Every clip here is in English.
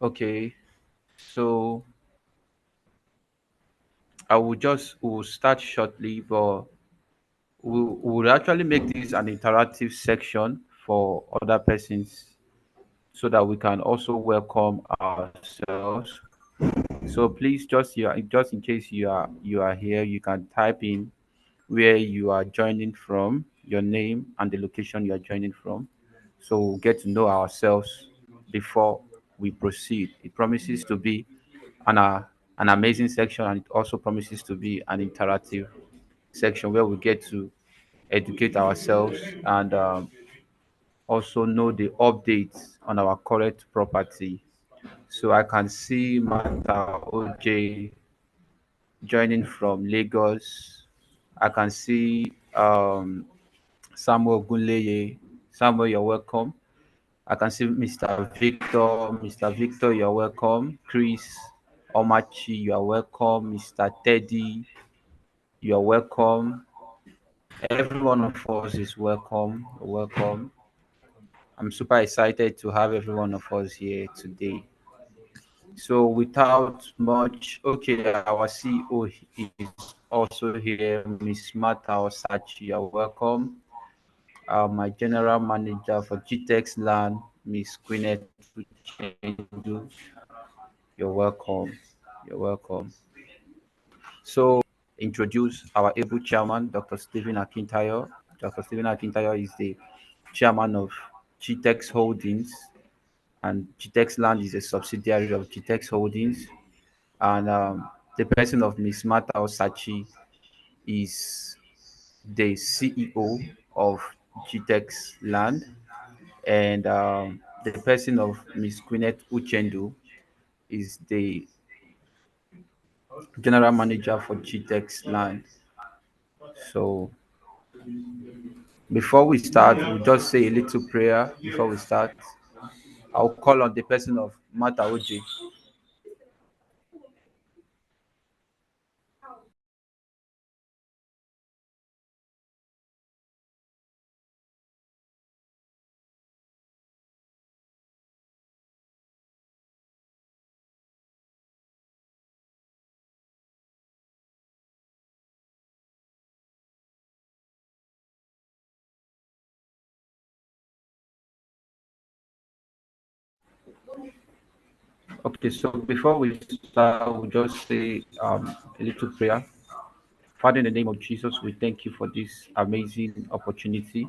Okay, so we'll start shortly, but we'll actually make this an interactive section for other persons so that we can also welcome ourselves. So please, just in case you are here, you can type in where you are joining from, your name, and the location you are joining from. So we'll get to know ourselves before we proceed. It promises to be an amazing section, and it also promises to be an interactive section where we get to educate ourselves and also know the updates on our current property. So I can see Martha OJ joining from Lagos. I can see Samuel Gunleye. Samuel, you're welcome. I can see Mr. Victor. Mr. Victor, you're welcome. Chris Omachi, you are welcome. Mr. Teddy, you are welcome. Every one of us is welcome. Welcome. I'm super excited to have every one of us here today. So without much, okay, our CEO is also here, Miss Martha Osachi, you're welcome. My general manager for Gtext Land, Miss Quinette Uchendu, you're welcome. You're welcome. So introduce our able chairman, Dr. Stephen Akintayo. Dr. Stephen Akintayo is the chairman of Gtext Holdings, and Gtext Land is a subsidiary of Gtext Holdings. And the person of Miss Martha Osachi is the CEO of Gtext Land, and the person of Miss Quinette Uchendu is the general manager for Gtext Land. So before we start, we'll just say a little prayer before we start. I'll call on the person of Martha Oji. Okay, so before we start, we'll just say a little prayer. Father, in the name of Jesus, we thank you for this amazing opportunity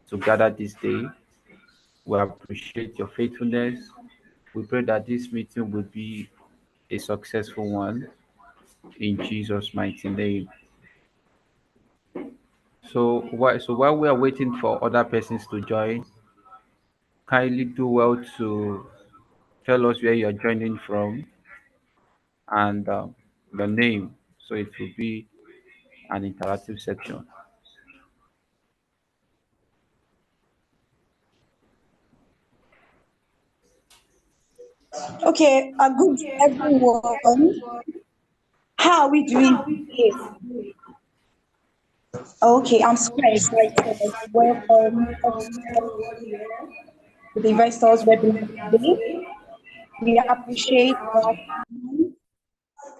to gather this day. We appreciate your faithfulness. We pray that this meeting will be a successful one in Jesus' mighty name. So while we are waiting for other persons to join, kindly do well to tell us where you are joining from and your name, so it will be an interactive section. Okay, good day, everyone. How are we doing today? Okay, I'm super excited. Welcome everyone to the Investors Webinar today. We appreciate our time,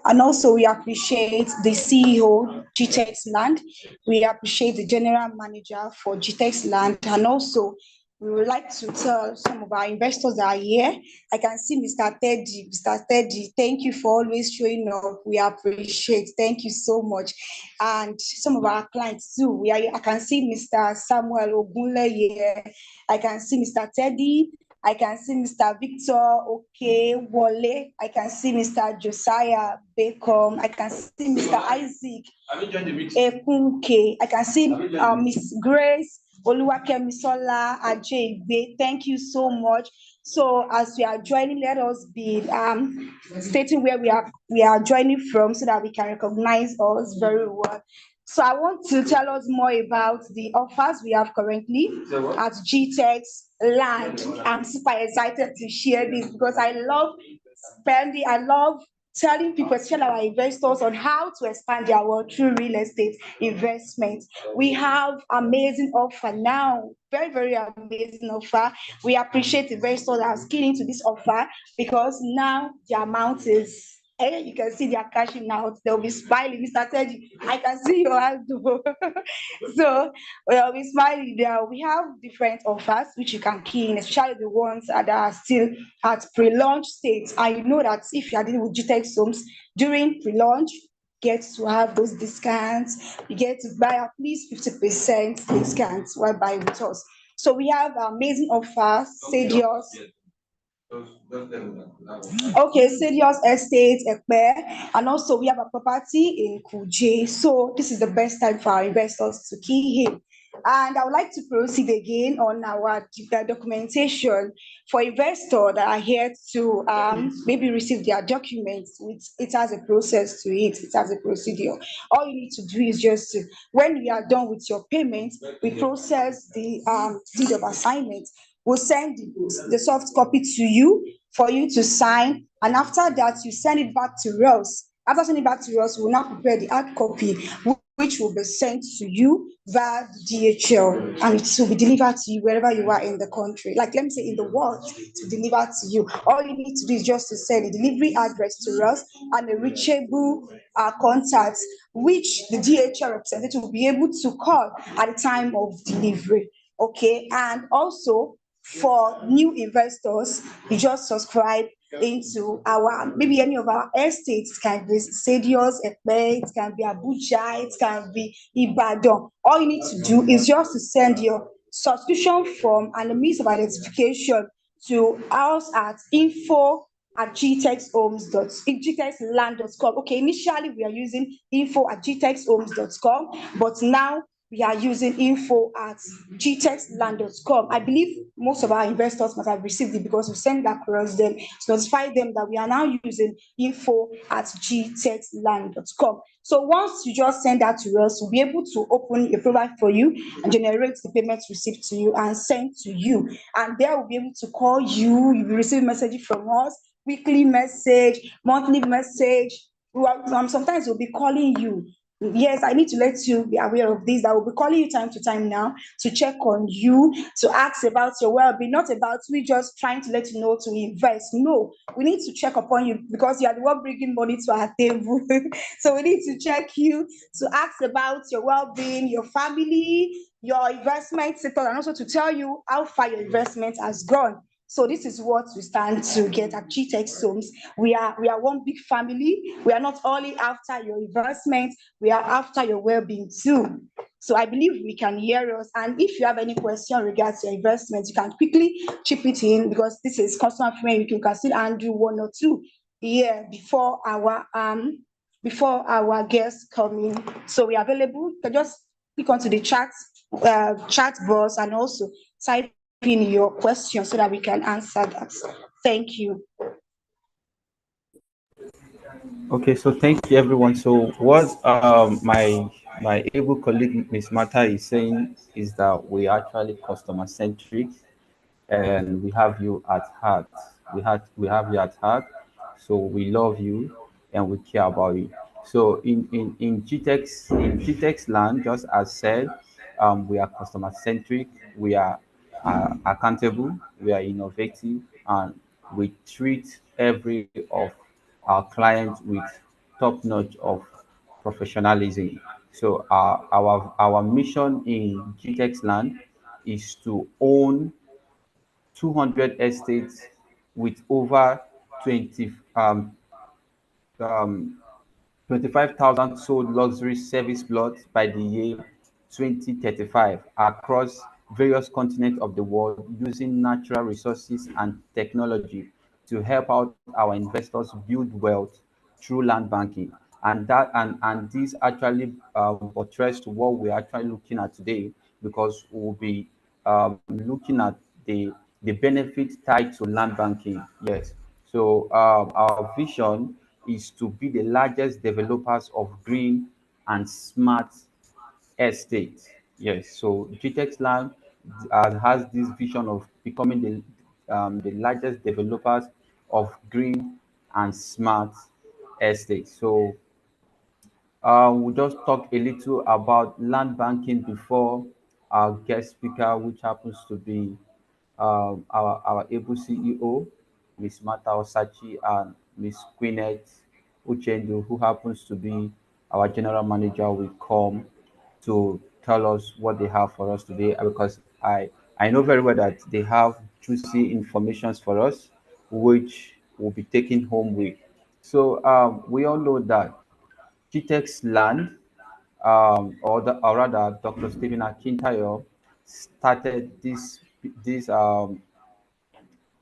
and also we appreciate the CEO, Gtext Land. We appreciate the General Manager for Gtext Land, and also we would like to tell some of our investors that are here. I can see Mr. Teddy. Mr. Teddy, thank you for always showing up. We appreciate. Thank you so much. And some of our clients too. I can see Mr. Samuel Ogunle here. I can see Mr. Teddy. I can see Mr. Victor Okay Wale. I can see Mr. Josiah Bacon. I can see Mr. Isaac Ekunke. I can see Miss Grace Oluwakemisola Ajaybe. Thank you so much. So as we are joining, let us be stating where we are joining from so that we can recognize us very well. So I want to tell us more about the offers we have currently at GTEX Land. I'm super excited to share this because I love telling people, especially our investors, on how to expand their wealth through real estate investment. We have amazing offer now, very, very amazing offer. We appreciate investors that are keen into this offer because now the amount is, you can see they are cashing out. They'll be smiling. Mr. Teddy, I can see your hands. So we'll be smiling there. We have different offers which you can key in, especially the ones that are still at pre-launch stage. I know that if you are dealing with GTEx homes during pre-launch, get to have those discounts. You get to buy at least 50% discounts while buying with us. So we have amazing offers. Say yours. Okay, Seniors Estate, Ekpe, and also we have a property in Kuje. So this is the best time for our investors to key in. And I would like to proceed again on our documentation for investors that are here to maybe receive their documents. It has a process to it. It has a procedure. All you need to do is just when we are done with your payment, we process the deed of assignment. We'll send the soft copy to you for you to sign, and after that, you send it back to us. After sending it back to us, we'll now prepare the hard copy, which will be sent to you via DHL, and it will be delivered to you wherever you are in the country. Like, let me say, in the world, to deliver to you. All you need to do is just to send a delivery address to us and a reachable contact, which the DHL representative will be able to call at the time of delivery. Okay, and also for new investors, you just subscribe into our maybe any of our estates. It can be Sadios, Ekpe, it can be Abuja, it can be Ibadan. All you need to do is just to send your subscription form and the means of identification to us at info@gtextland.com. Okay, initially we are using info@gtexthomes.com, but now we are using info@gtextland.com. I believe most of our investors must have received it because we send that across them to notify them that we are now using info@gtextland.com. So once you just send that to us, we'll be able to open a profile for you and generate the payment received to you and sent to you. And there we'll be able to call you. You'll be receiving messages from us, weekly message, monthly message. Sometimes we'll be calling you. Yes, I need to let you be aware of this. That will be calling you time to time now to check on you, to ask about your well-being, not about we just trying to let you know to invest. No, we need to check upon you because you are the one bringing money to our table. So we need to check you to ask about your well-being, your family, your investment sector, and also to tell you how far your investment has gone. So this is what we stand to get at GTEx Homes. We are one big family. We are not only after your investment, we are after your well-being too. So I believe we can hear us. And if you have any question regards your investment, you can quickly chip it in because this is customer friendly. You can still undo one or two here before our guests come in. So we are available. You can just click onto the chat box and also type in your question so that we can answer that. Thank you. Okay, so thank you everyone. So what my able colleague Miss Mata is saying is that we are actually customer centric and we have you at heart. We have you at heart. So we love you and we care about you. So in GTEx land, just as said, we are customer centric, we are accountable, we are innovative, and we treat every of our clients with top notch of professionalism. So our mission in GTEx land is to own 200 estates with over 20 um, 25,000 sold luxury service plots by the year 2035 across various continents of the world using natural resources and technology to help out our investors build wealth through land banking. And this actually buttress to what we're actually looking at today because we'll be looking at the benefits tied to land banking. Yes. So our vision is to be the largest developers of green and smart estates. Yes. So GTEx Land has this vision of becoming the largest developers of green and smart estate. So we'll just talk a little about land banking before our guest speaker, which happens to be our able CEO, Miss Martha Osachi, and Miss Queenette Uchendu, who happens to be our general manager, will come to tell us what they have for us today. Because I know very well that they have juicy informations for us, which we'll be taking home with. So we all know that Gtext Land, or rather, Dr. Stephen Akintayo started this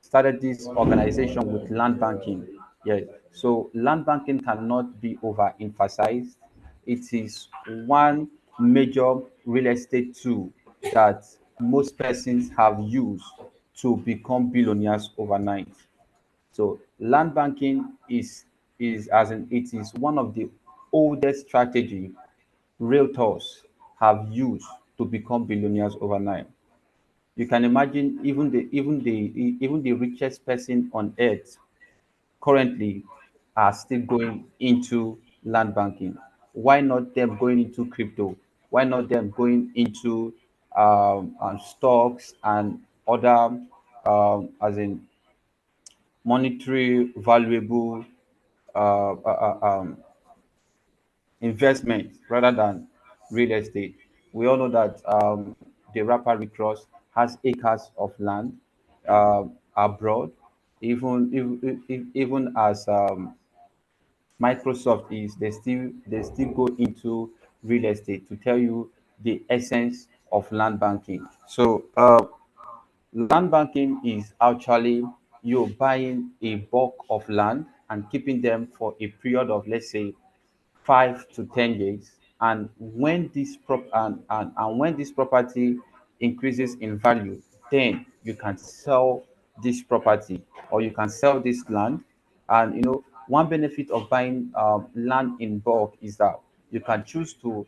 started this organization with land banking. Yes, so land banking cannot be overemphasized. It is one major real estate tool that most persons have used to become billionaires overnight. So land banking is as in it is one of the oldest strategy realtors have used to become billionaires overnight. You can imagine even the richest person on earth currently are still going into land banking. Why not them going into crypto? Why not them going into stocks and other as in monetary valuable uh, uh, uh, um, investment rather than real estate? We all know that the rapper Rick Ross has acres of land abroad, even as Microsoft is, they still go into real estate to tell you the essence of land banking. So land banking is actually you buying a bulk of land and keeping them for a period of, let's say, 5 to 10 years. And when this property increases in value, then you can sell this property, or you can sell this land. And one benefit of buying land in bulk is that you can choose to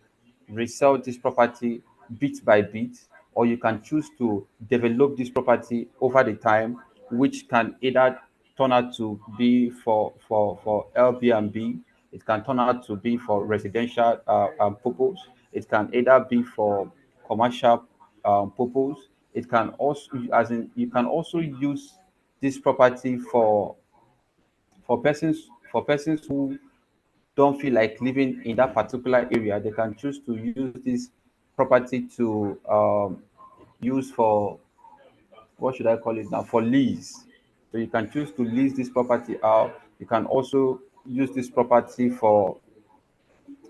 resell this property bit by bit, or you can choose to develop this property over the time, which can either turn out to be for Airbnb. It can turn out to be for residential purpose. It can either be for commercial purpose. It can also, as in, you can also use this property for persons who don't feel like living in that particular area. They can choose to use this property to use for, what should I call it now, for lease. So you can choose to lease this property out. You can also use this property for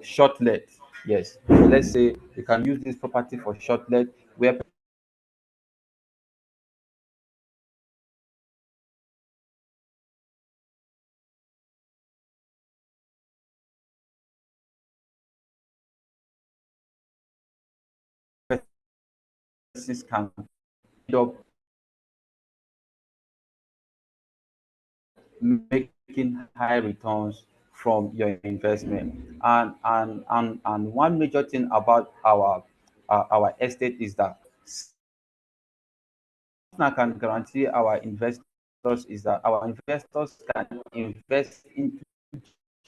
short let. Yes. So let's say you can use this property for short let, where persons can end up making high returns from your investment. And one major thing about our estate is that I can guarantee our investors is that our investors can invest into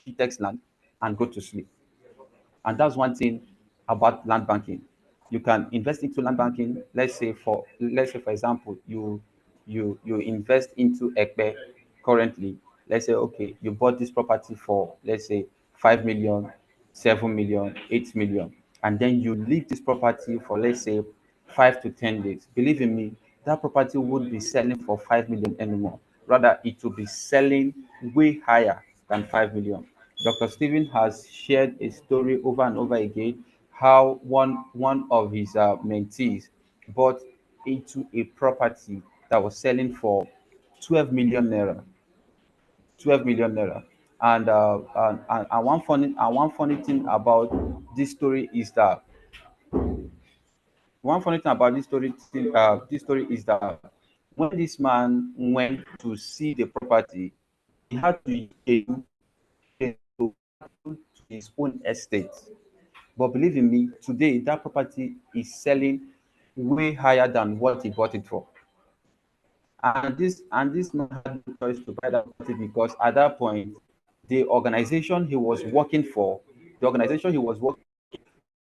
Gtext Land and go to sleep. And that's one thing about land banking. You can invest into land banking. Let's say for example, you invest into Ekpe currently. Let's say, okay, you bought this property for, let's say, 5 million, 7 million, 8 million, and then you leave this property for, let's say, 5 to 10 days. Believe in me, that property would be selling for 5 million anymore. Rather, it will be selling way higher than 5 million. Dr. Stephen has shared a story over and over again how one of his mentees bought into a property that was selling for 12 million naira. 12 million naira. And one funny thing about this story is that this story is that when this man went to see the property, he had to to his own estate. But believe in me, today that property is selling way higher than what he bought it for. And this man had no choice to buy that property, because at that point the organization he was working for,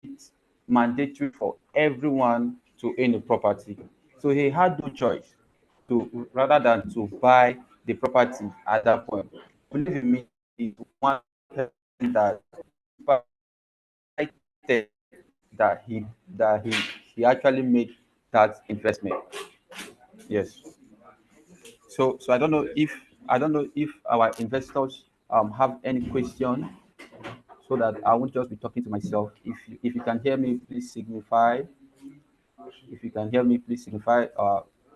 it's mandatory for everyone to own a property. So he had no choice to rather than to buy the property at that point. Believe me, is one person that that he that he actually made that investment. Yes. So I don't know if our investors have any question, so that I won't just be talking to myself. If you can hear me, please signify. If you can hear me, please signify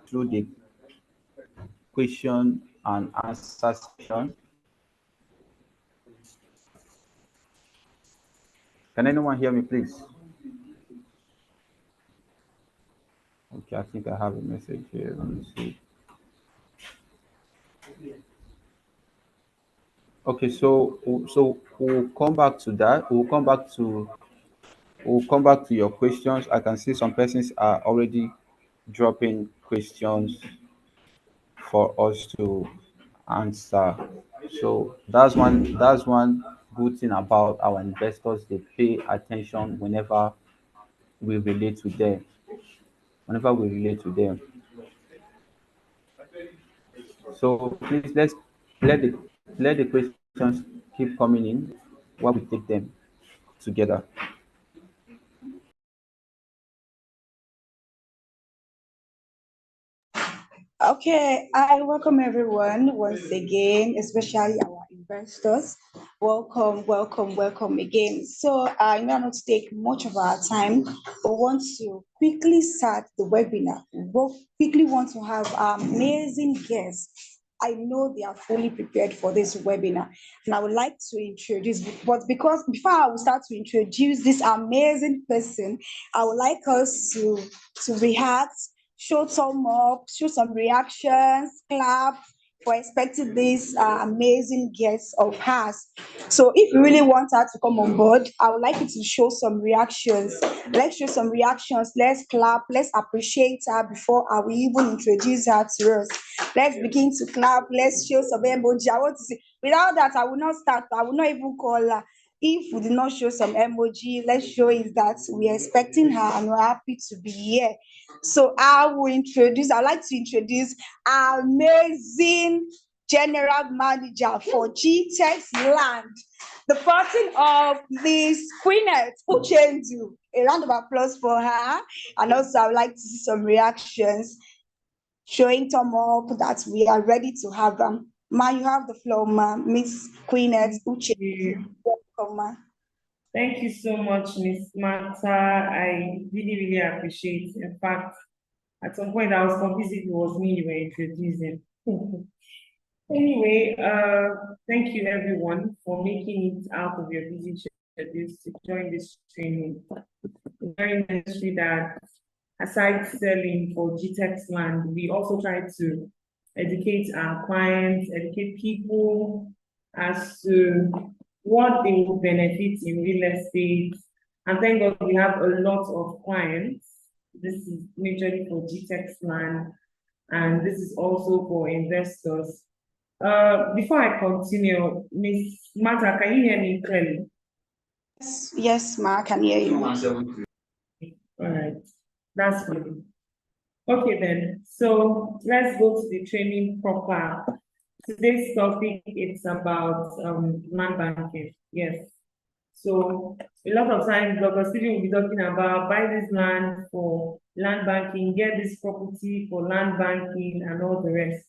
through the question and answer section. Can anyone hear me, please? Okay, I think I have a message here. Let me see. Okay, so we'll come back to that. We'll come back to your questions. I can see some persons are already dropping questions for us to answer. So that's one good thing about our investors. They pay attention we relate to them. Whenever we relate to them. So please let the let the questions keep coming in while we take them together. Okay, I welcome everyone once again, especially our investors. Welcome, welcome, welcome again. So I know not to take much of our time, but want to quickly start the webinar. We quickly want to have amazing guests. I know they are fully prepared for this webinar, and I would like to introduce. But because before I will start to introduce this amazing person, I would like us to react, show some up, show some reactions, clap for expecting this amazing guest of hers. So if you really want her to come on board, I would like you to show some reactions. Let's show some reactions. Let's clap. Let's appreciate her before I will even introduce her to us. Let's begin to clap. Let's show some emoji. I want to see. Without that, I will not start. I will not even call her. If we did not show some emoji, let's show is that we are expecting her and we're happy to be here. So I'd like to introduce our amazing general manager for Gtext Land, the person of Miss Queenette Uchendu. A round of applause for her. And also, I would like to see some reactions showing thumb up that we are ready to have them. Ma, you have the floor, ma. Miss Queenette Uchendu. Welcome, ma. Thank you so much, Miss Martha. I really, really appreciate it. In fact, at some point I was confused if it was me you were introducing. Anyway, thank you everyone for making it out of your busy schedules to join this training. It's very necessary that aside selling for Gtext Land, we also try to educate our clients, educate people as to what they will benefit in real estate. And thank God we have a lot of clients. This is majorly for Gtext Land, and this is also for investors. Before I continue, Miss Martha, can you hear me clearly? Yes, ma, I can hear you. All right, that's good. Okay then, so let's go to the training proper. Today's topic is about land banking. Yes. So a lot of times, Dr. Stephen will be talking about buy this land for land banking, get this property for land banking, and all the rest.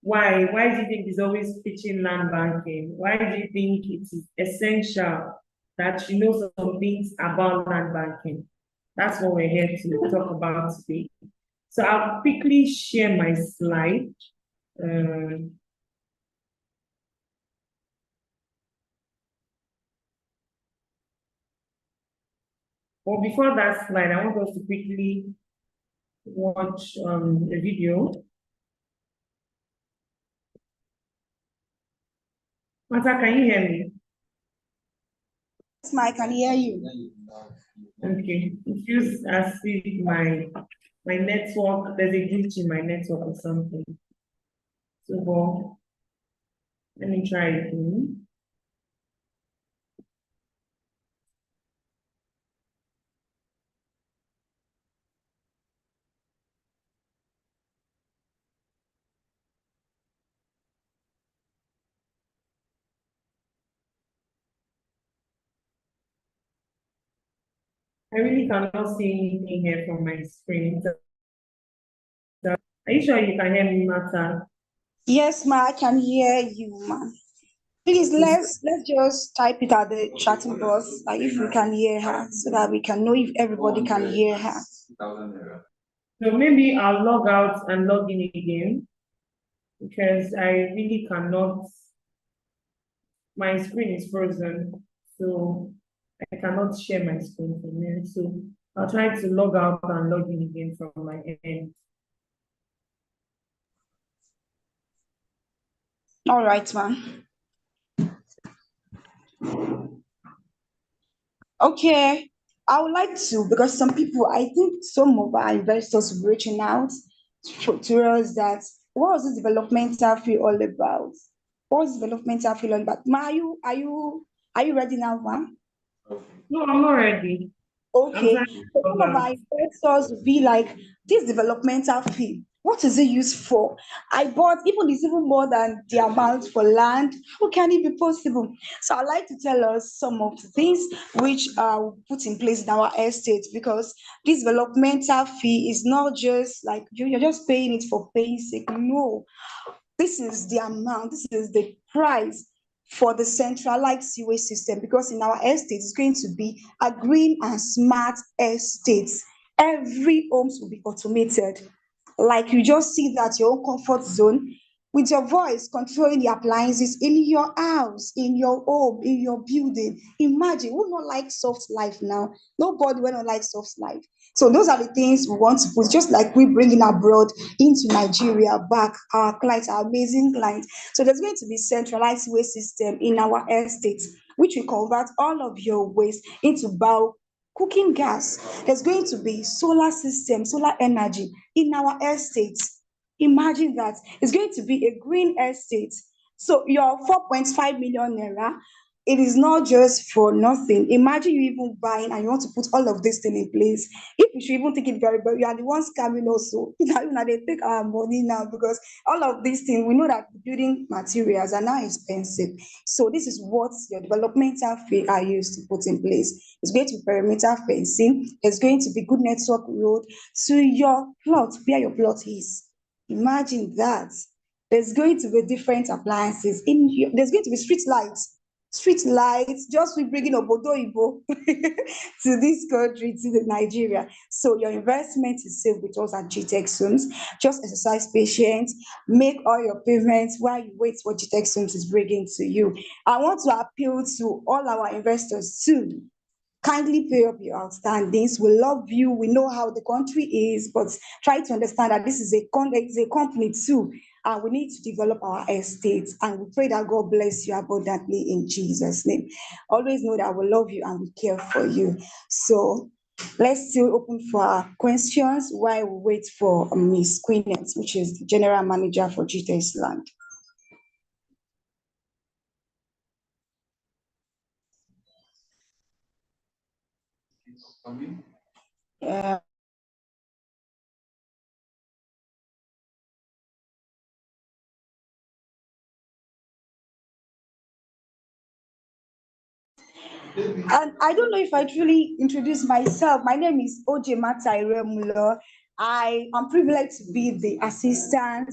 Why? Why do you think he's always pitching land banking? Why do you think it is essential that you know some things about land banking? That's what we're here to talk about today. So I'll quickly share my slide. But before that slide, I want us to quickly watch a video. Martha, can you hear me? Yes, ma, I can hear you. Okay. It feels as if my network, there's a glitch in my network or something. So, well, Let me try again. I really cannot see anything here from my screen. Are you sure you can hear me, Martha? Yes, ma, I can hear you, ma. Please, let's just type it at the chatting box, if we can hear her, so that we can know if everybody can hear her. So maybe I'll log out and log in again because I really cannot. My screen is frozen, so I cannot share my screen from here. So I'll try to log out and log in again from my end. All right, ma. Okay, I would like to, because some people, I think some of our investors will be reaching out to us that what was this developmental fee all about? What was developmental fee all about? Ma, are you ready now, ma? No, I'm not ready. I'm Okay, trying to so log some of out. our investors will be like, this developmental fee, what is it used for? I bought, even it's even more than the amount for land. How can it be possible? So I'd like to tell us some of the things which are put in place in our estate, because this developmental fee is not just like you're just paying it for paying sake. No, this is the amount, this is the price for the centralized sewage system, because in our estate it's going to be a green and smart estate. Every homes will be automated. Like you just see that your own comfort zone, with your voice controlling the appliances in your house, in your home, in your building. Imagine, who not like soft life now? Nobody will not like soft life. So those are the things we want to put, just like we bring in abroad into Nigeria back, our clients, our amazing clients. So there's going to be centralized waste system in our estates, which will convert all of your waste into bio cooking gas. There's going to be solar system, solar energy in our estates. Imagine that. It's going to be a green estate. So your 4.5 million naira, it is not just for nothing. Imagine you even buying and you want to put all of this thing in place. If you should even think it very, very, you are the ones scamming also. They take our money now, because all of these things, we know that building materials are now expensive. So this is what your developmental fee are used to put in place. It's going to be perimeter fencing. It's going to be good network road to your plot, where your plot is. Imagine that. There's going to be different appliances in your, there's going to be street lights, just we bringing obodo ibo to this country, to the Nigeria. So your investment is safe with us at Gtext Homes. Just exercise patience, make all your payments while you wait what Gtext Homes is bringing to you. I want to appeal to all our investors too. Kindly pay up your outstandings. We love you. We know how the country is, but try to understand that this is it's a company too, and we need to develop our estates. And we pray that God bless you abundantly in Jesus' name. Always know that we love you and we care for you. So let's still open for our questions while we wait for Miss Queenet, which is the General Manager for Gtext Land. Yeah. And I don't know if I truly introduced myself. My name is OJ Matairemulo. I am privileged to be the assistant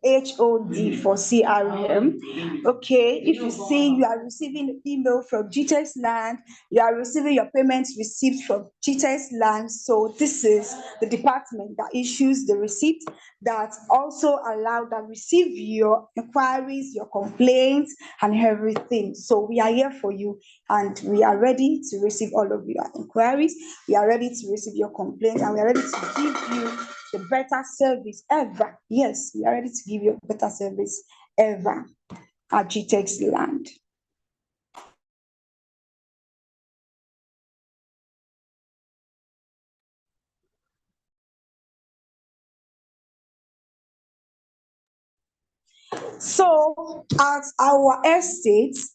HOD for CRM. Okay, if you see you are receiving email from Gtext Land, you are receiving your payments received from Gtext Land. So this is the department that issues the receipt, that also allow that receive your inquiries, your complaints, and everything. So we are here for you, and we are ready to receive all of your inquiries. We are ready to receive your complaints, and we are ready to give you the better service ever. Yes, we are ready to give you a better service ever at Gtext Land. So at our estates,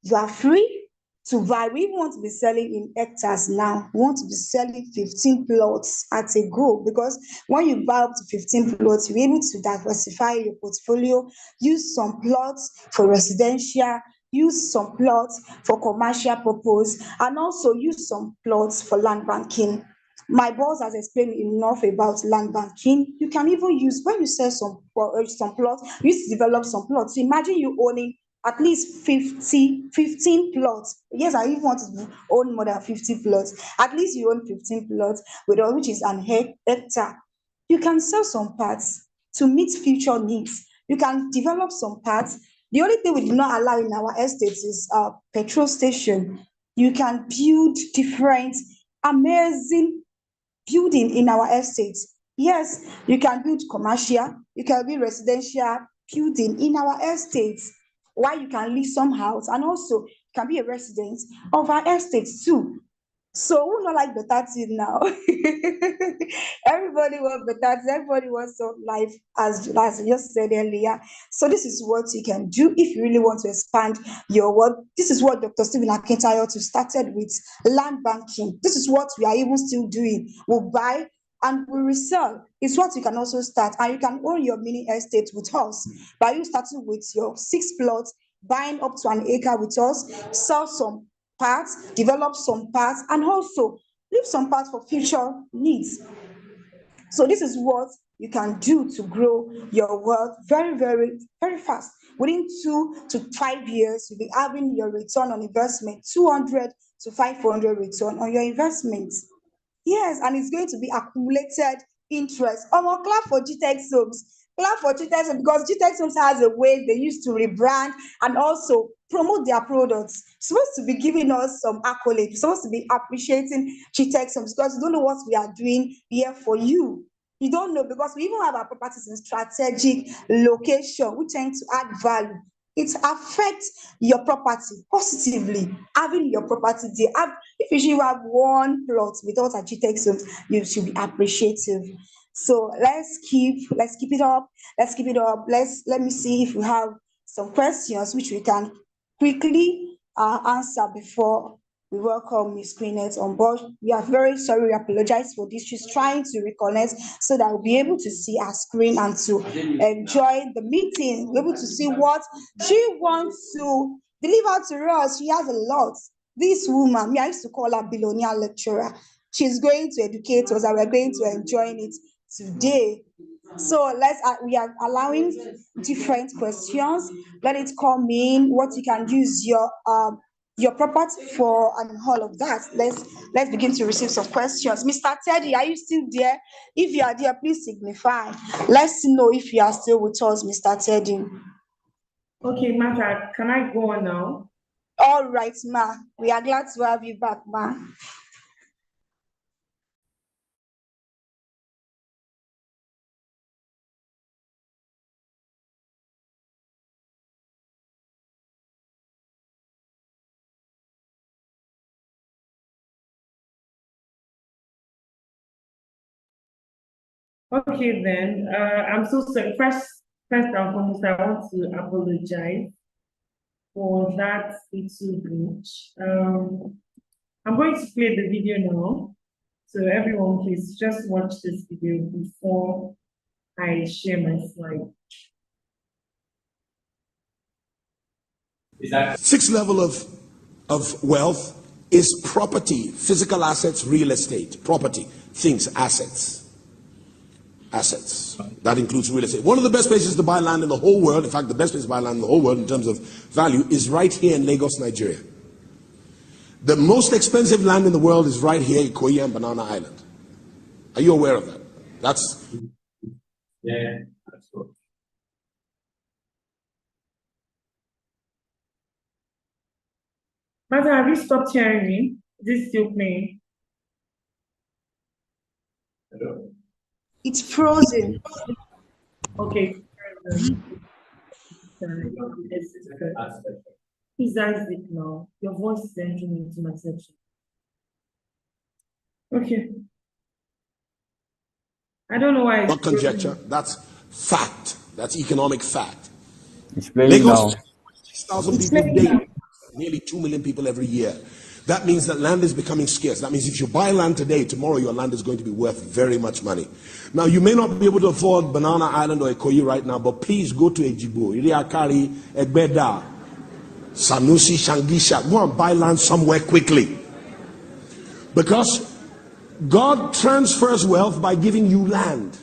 you are free to buy. We want to be selling in hectares now. We want to be selling 15 plots at a go, because when you buy up to 15 plots, you're able to diversify your portfolio, use some plots for residential, use some plots for commercial purpose, and also use some plots for land banking. My boss has explained enough about land banking. You can even use, when you sell some plots, you used to develop some plots. So imagine you owning at least 15 plots. Yes, I even want to own more than 50 plots. At least you own 15 plots, which is an hectare. You can sell some parts to meet future needs. You can develop some parts. The only thing we do not allow in our estates is petrol station. You can build different amazing building in our estates. Yes, you can build commercial, you can build residential building in our estates. Why you can live some house, and also you can be a resident of our estates too. So who not like better thing now? Everybody wants better thing, everybody wants some life, as I just said earlier. So this is what you can do if you really want to expand your work. This is what Dr. Stephen Akintayo started with, land banking. This is what we are even still doing. We'll buy and we resell. It's what you can also start, and you can own your mini estate with us by you starting with your 6 plots, buying up to an acre with us, sell some parts, develop some parts, and also leave some parts for future needs. So this is what you can do to grow your wealth very, very, very fast. Within 2 to 5 years, you'll be having your return on investment, 200 to 500 return on your investments. Yes, and it's going to be accumulated interest. Clap for Gtext Homes. Clap for Gtext Homes, because Gtext Homes has a way they used to rebrand and also promote their products. Supposed to be giving us some accolades. Supposed to be appreciating Gtext Homes, because you don't know what we are doing here for you. You don't know, because we even have our properties in strategic location. We tend to add value. It affects your property positively. Having your property there, if you have one plot without a Gtext Homes, you should be appreciative. So let's keep it up. Let's keep it up. Let me see if we have some questions which we can quickly answer before we welcome Ms. Queenette on board. We are very sorry, we apologize for this. She's trying to reconnect so that we'll be able to see our screen and to enjoy the meeting, be able to see what she wants to deliver to us. She has a lot. This woman, me, I used to call her billionaire lecturer. She's going to educate us, and we're going to enjoy it today. So we are allowing different questions. Let it come in, what you can use your property for, and all of that. Let's begin to receive some questions. Mr. Teddy, are you still there? If you are there, please signify. Let's know if you are still with us, Mr. Teddy. Okay, Martha, can I go on now? All right, ma. We are glad to have you back, ma. Okay, then. I'm so sorry. First and foremost, I want to apologize for that little glitch. I'm going to play the video now. So everyone, please just watch this video before I share my slide. Sixth level of wealth is property, physical assets, real estate, property, things, assets. Assets. That includes real estate. One of the best places to buy land in the whole world, in fact, the best place to buy land in the whole world in terms of value, is right here in Lagos, Nigeria. The most expensive land in the world is right here, Ikoyi and Banana Island. Are you aware of that? Yeah, that's good. Martha, have you stopped hearing me? Is this still playing? Hello? It's frozen. Okay. Please answer it now. Your voice is entering into my section. Okay. I don't know why. Not conjecture, that's fact. That's economic fact. It's playing Lagos now. is 6,000 It's people playing now. daily, nearly 2 million people every year. That means that land is becoming scarce. That means if you buy land today, tomorrow your land is going to be worth very much money. Now, you may not be able to afford Banana Island or Ikoyi right now, but please go to Ejibo, Iriakari, Egbeda, Sanusi, Shangisha. Go and buy land somewhere quickly. Because God transfers wealth by giving you land.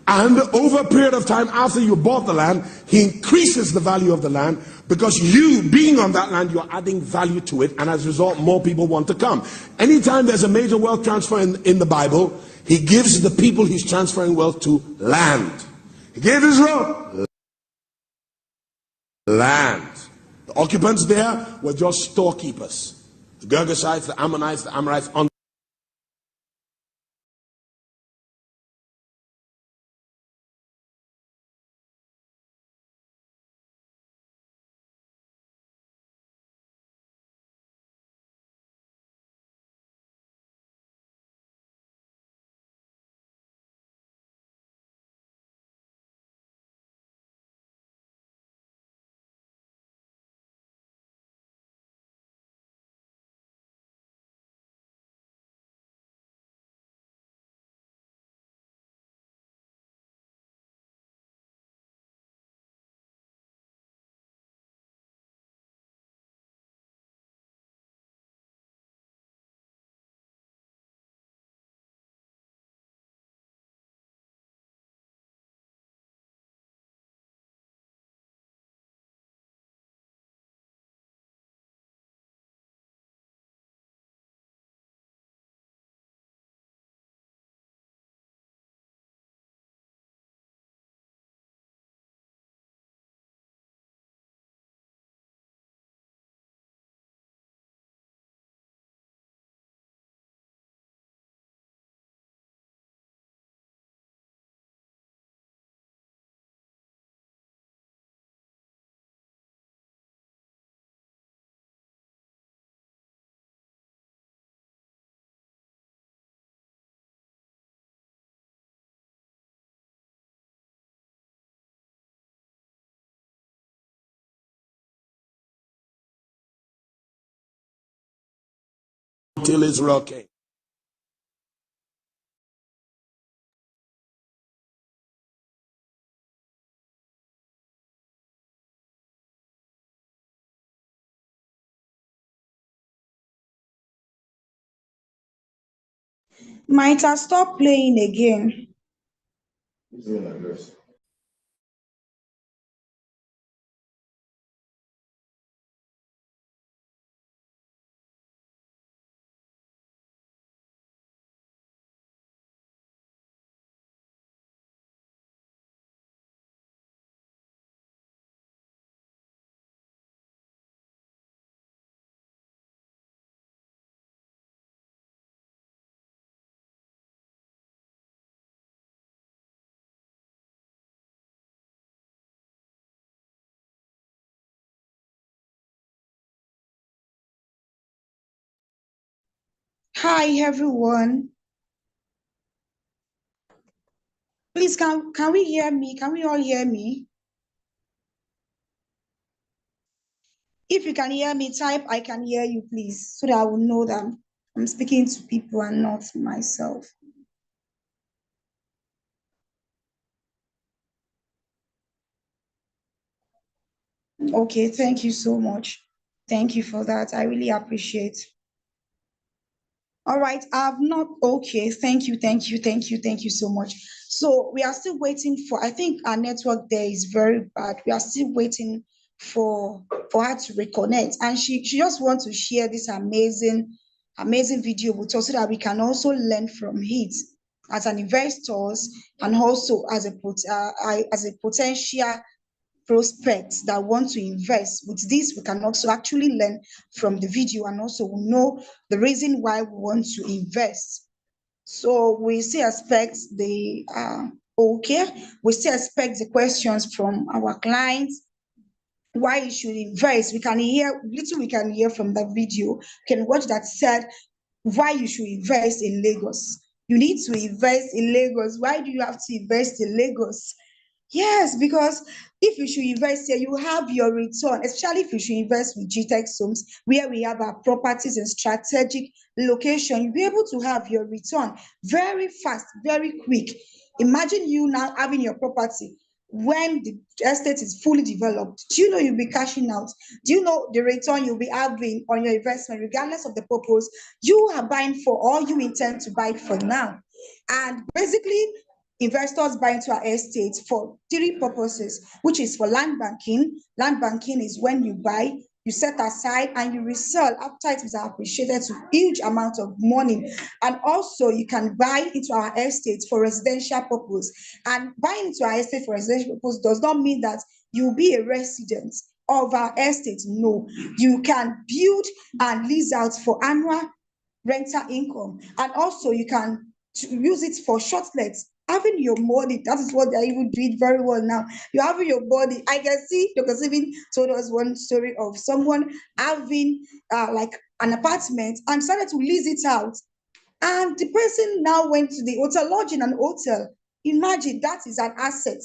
And over a period of time after you bought the land, he increases the value of the land because you being on that land, you're adding value to it. And as a result, more people want to come. Anytime there's a major wealth transfer in the Bible, he gives the people he's transferring wealth to land. He gave Israel land. The occupants there were just storekeepers. The Girgashites, the Ammonites, the Amorites on till Israel came. Might have stopped playing again. Hi everyone. Please, can we hear me? Can we all hear me? If you can hear me, type I can hear you, please, so that I will know that I'm speaking to people and not myself. Okay, thank you so much. Thank you for that. I really appreciate. All right, I've not, okay, thank you, thank you, thank you, thank you so much. So we are still waiting for, I think our network there is very bad. We are still waiting for her to reconnect. And she just wants to share this amazing video with us so that we can also learn from it as an investors and also as a potential prospects that want to invest. With this, we can also actually learn from the video and also know the reason why we want to invest. So we still expect the okay, we still expect the questions from our clients why you should invest. We can hear from the video. You can watch that said why you should invest in Lagos. You need to invest in Lagos. Why do you have to invest in Lagos? Yes, because if you should invest here, you have your return, especially if you should invest with Gtext Homes, where we have our properties in strategic location. You'll be able to have your return very fast, very quick. Imagine you now having your property when the estate is fully developed. Do you know you'll be cashing out? Do you know the return you'll be having on your investment, regardless of the purpose you are buying for or you intend to buy for now? And basically, investors buy into our estate for three purposes, which is for land banking. Land banking is when you buy, you set aside and you resell after it is appreciated to huge amount of money. And also you can buy into our estate for residential purpose. And buying into our estate for residential purpose does not mean that you'll be a resident of our estate. No, you can build and lease out for annual rental income. And also you can use it for shortlets. Having your money, that is what they even do it very well now. You're having your body. I can see Dr. Steven told us one story of someone having like an apartment and started to lease it out. And the person now went to the hotel, lodging an hotel. Imagine that is an asset.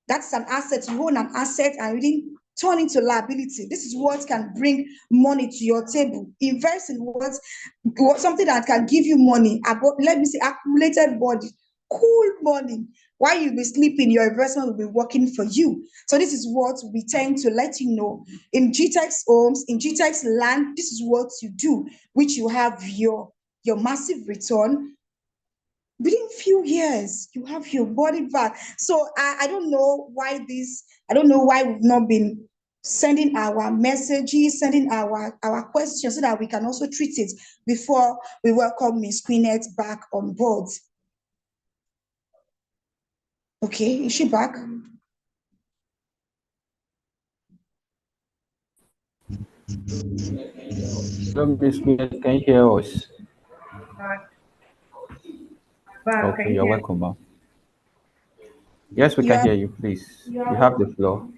That's an asset. You own an asset and you didn't turn into liability. This is what can bring money to your table. Invest in what something that can give you money, about, let me say, accumulated body, cool money. While you be sleeping, your investment will be working for you. So this is what we tend to let you know. In Gtext Homes, in Gtext Land, this is what you do, which you have your massive return within few years. You have your body back. So I don't know why I don't know why we've not been sending our messages, sending our questions so that we can also treat it before we welcome Miss Queenette back on board. Okay, is she back? So, Miss Queen, can you hear us? Okay, you're welcome, ma'am. Yes, we can hear you, please. You have the floor.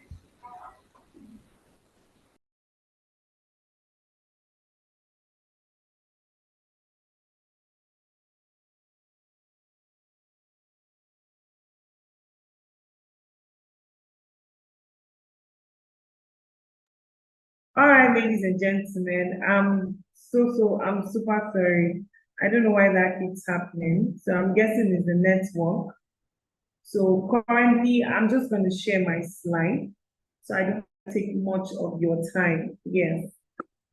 All right, ladies and gentlemen, I'm super sorry. I don't know why that keeps happening. So I'm guessing it's the network. So currently, I'm just going to share my slide so I don't take much of your time. Yes.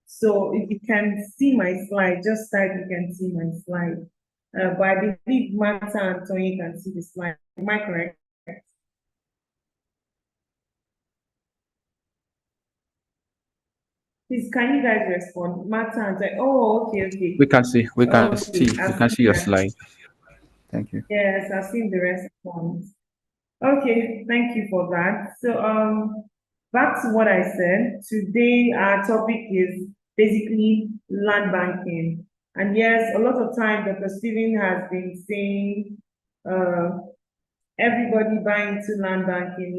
So if you can see my slide, just type you can see my slide. But I believe Martha and Tony can see the slide. Am I correct? Please, can you guys respond? Martha and Tony. Oh, okay. We can see. We can Okay, see. We can see your slide. Thank you. Yes, I've seen the response. Okay, thank you for that. So back to what I said. Today our topic is basically land banking. And yes, a lot of time Dr. Steven has been saying everybody buying to land banking,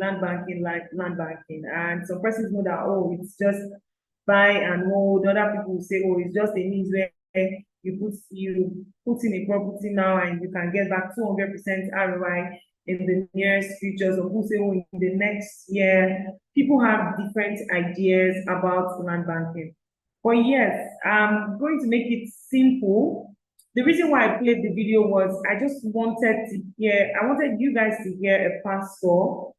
like land banking. And some persons know that, oh, it's just buy and hold. Other people will say, oh, it's just a means where you put in a property now and you can get back 200% ROI in the nearest future. Some people say, oh, in the next year. People have different ideas about land banking. But yes, I'm going to make it simple. The reason why I played the video was I wanted you guys to hear a pastor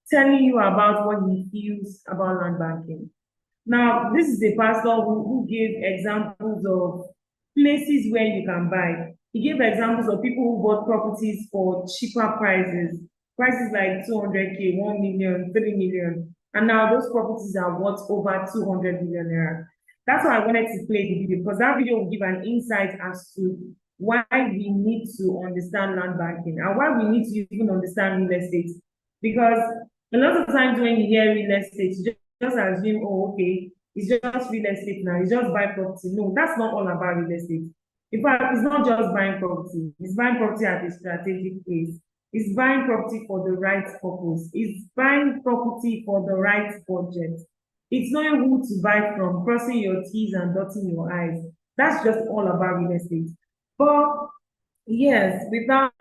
telling you about what he feels about land banking. Now, this is a pastor who gave examples of places where you can buy. He gave examples of people who bought properties for cheaper prices like 200K, 1 million, 3 million. And now those properties are worth over 200 million naira. That's why I wanted to play the video, because that video will give an insight as to why we need to understand land banking and why we need to even understand real estate. Because a lot of times when you hear real estate, you just assume, oh, okay, it's just real estate now, it's just buying property. No, that's not all about real estate. In fact, it's not just buying property, it's buying property at a strategic place. It's buying property for the right purpose. It's buying property for the right budget. It's knowing who to buy from, crossing your T's and dotting your I's. That's just all about real estate. But yes, without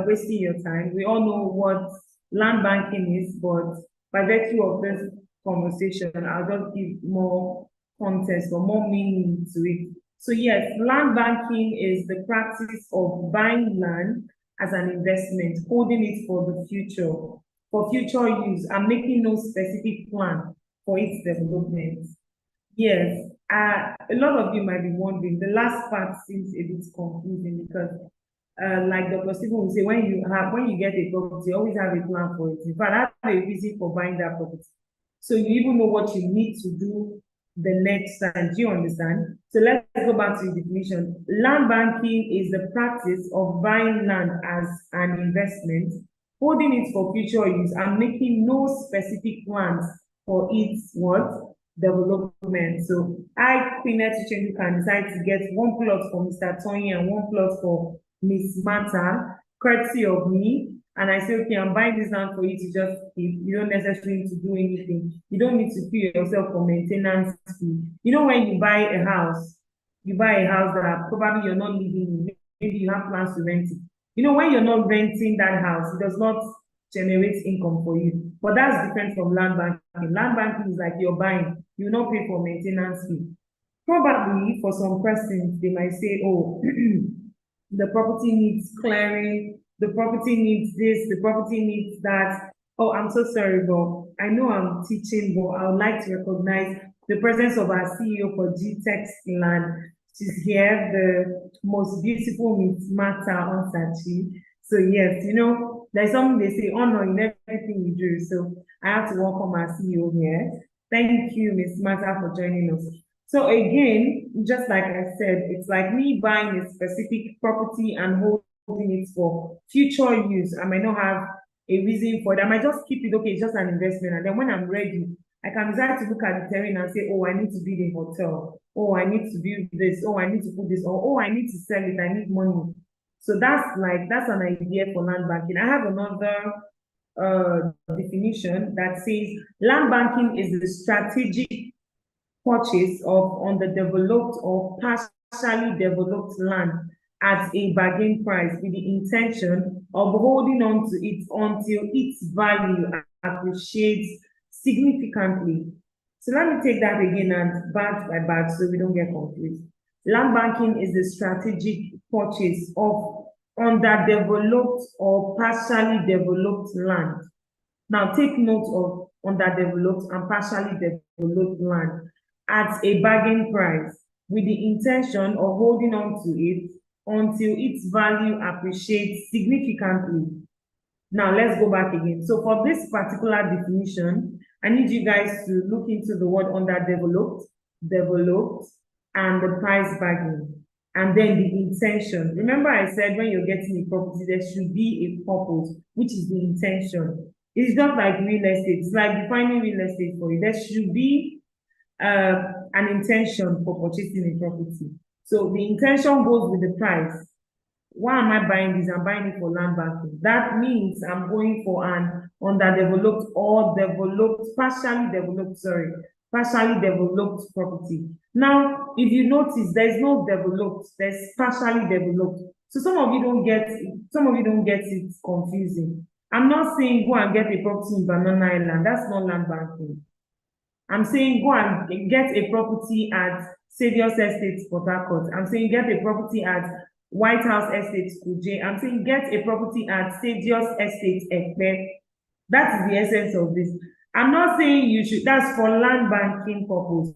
wasting your time, we all know what land banking is, but by virtue of this conversation, I'll just give more context or more meaning to it. So yes, land banking is the practice of buying land as an investment, holding it for the future, for future use, and making no specific plan for its development. Yes, a lot of you might be wondering, the last part seems a bit confusing because like Dr. Stephen will say, when you get a property, you always have a plan for it. In fact, have a reason for buying that property. So you even know what you need to do the next time. Do you understand? So let's go back to the definition. Land banking is the practice of buying land as an investment, holding it for future use, and making no specific plans for its what? Development. So I, Queen Etuchendu, can decide to get one plot for Mr. Tony and one plot for Miss Martha, courtesy of me, and I say, okay, I'm buying this land for you to just keep. You don't necessarily need to do anything. You don't need to pay yourself for maintenance fee. You know, when you buy a house that probably you're not living in, maybe you have plans to rent it. You know, when you're not renting that house, it does not generate income for you. But that's different from land banking. Land banking is like you're buying, you not pay for maintenance fee. Probably for some persons, they might say, oh, the property needs clearing, the property needs this, the property needs that. Oh, I'm so sorry, but I know I'm teaching, but I would like to recognize the presence of our CEO for Gtext Land. She's here, the most beautiful Miss Martha Onsachi. So yes, you know, there's something they say, honor in everything you do. So I have to welcome our CEO here. Thank you, Miss Martha, for joining us. So again, just like I said, it's like me buying a specific property and holding it for future use. I might not have a reason for it. I might just keep it, okay, it's just an investment. And then when I'm ready, I can decide to look at the terrain and say, oh, I need to build a hotel. Oh, I need to build this. Oh, I need to put this. Or, oh, I need to sell it. I need money. So that's an idea for land banking. I have another definition that says land banking is the strategic purchase of underdeveloped or partially developed land at a bargain price with the intention of holding on to it until its value appreciates significantly. So let me take that again and batch by batch so we don't get confused. Land banking is the strategic purchase of underdeveloped or partially developed land. Now take note of underdeveloped and partially developed land at a bargain price with the intention of holding on to it until its value appreciates significantly. Now let's go back again. So for this particular definition, I need you guys to look into the word underdeveloped, developed, and the price bargain, and then the intention. Remember I said when you're getting a property, there should be a purpose, which is the intention. It's just like real estate. It's like defining real estate for you. There should be an intention for purchasing a property. So the intention goes with the price. Why am I buying this? I'm buying it for land banking. That means I'm going for an underdeveloped or developed, partially developed property. Now, if you notice, there's no developed, there's partially developed. So some of you don't get it confusing. I'm not saying go and get a property in Banana Island. That's not land banking. I'm saying go and get a property at Saviors Estate, Port Harcourt. I'm saying get a property at White House Estate, Kuje. I'm saying get a property at Saviors Estate, Ekpe. That is the essence of this. I'm not saying you should, that's for land banking purpose.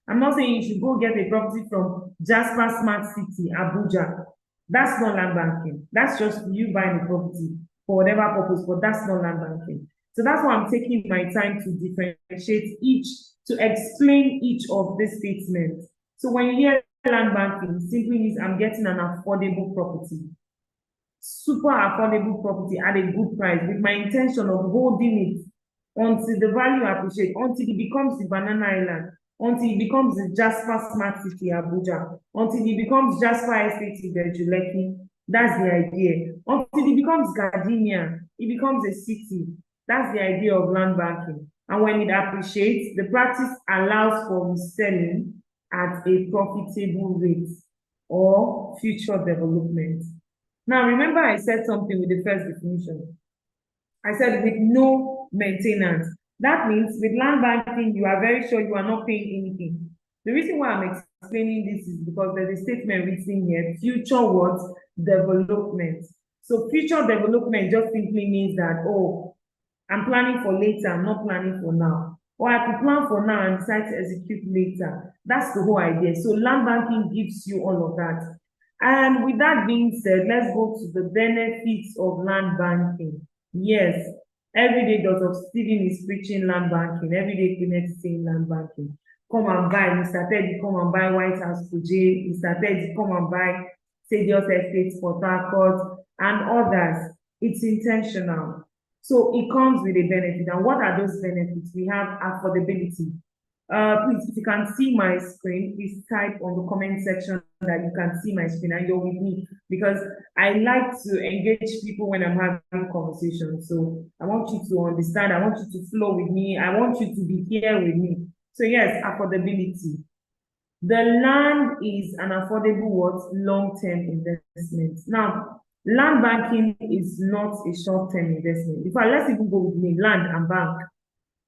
I'm not saying you should go get a property from Jasper Smart City, Abuja. That's not land banking. That's just you buying a property for whatever purpose, but that's not land banking. So that's why I'm taking my time to differentiate each, to explain each of these statements. So when you hear land banking, simply means I'm getting an affordable property, super affordable property at a good price with my intention of holding it until the value appreciates, until it becomes the Banana Island, until it becomes the Jasper Smart City, Abuja, until it becomes Jasper Estate, Juleki. That's the idea. Until it becomes Gardenia, it becomes a city. That's the idea of land banking. And when it appreciates, the practice allows for reselling at a profitable rate or future development. Now, remember I said something with the first definition. I said with no maintenance. That means with land banking, you are very sure you are not paying anything. The reason why I'm explaining this is because there's a statement written here, future what? Development. So future development just simply means that, oh, I'm planning for later, I'm not planning for now. Or I could plan for now and decide to execute later. That's the whole idea. So land banking gives you all of that. And with that being said, let's go to the benefits of land banking. Yes, every day Dr. Stephen is preaching land banking. Every day Kenneth is saying land banking. Come and buy, Mr. Teddy, come and buy White House Kuje, Mr. Teddy, come and buy Stadium Estates, Port Harcourt, and others. It's intentional. So it comes with a benefit. And what are those benefits? We have affordability. Please, if you can see my screen, please type on the comment section that you can see my screen and you're with me, because I like to engage people when I'm having conversations. So I want you to understand, I want you to flow with me, I want you to be here with me. So yes, affordability. The land is an affordable what? Long-term investment. Now, land banking is not a short-term investment. In fact, let's even go with me, land and bank.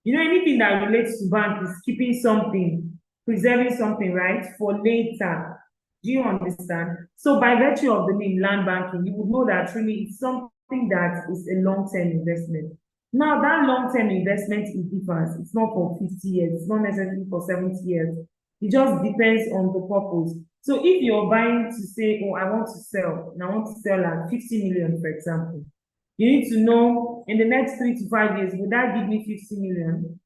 You know, anything that relates to bank is keeping something, preserving something, right, for later. Do you understand? So by virtue of the name land banking, you would know that really it's something that is a long-term investment. Now, that long-term investment, it differs. It's not for 50 years. It's not necessarily for 70 years. It just depends on the purpose. So if you're buying to say, oh, I want to sell, and I want to sell at 50 million, for example, you need to know in the next 3 to 5 years, will that give me 50 million?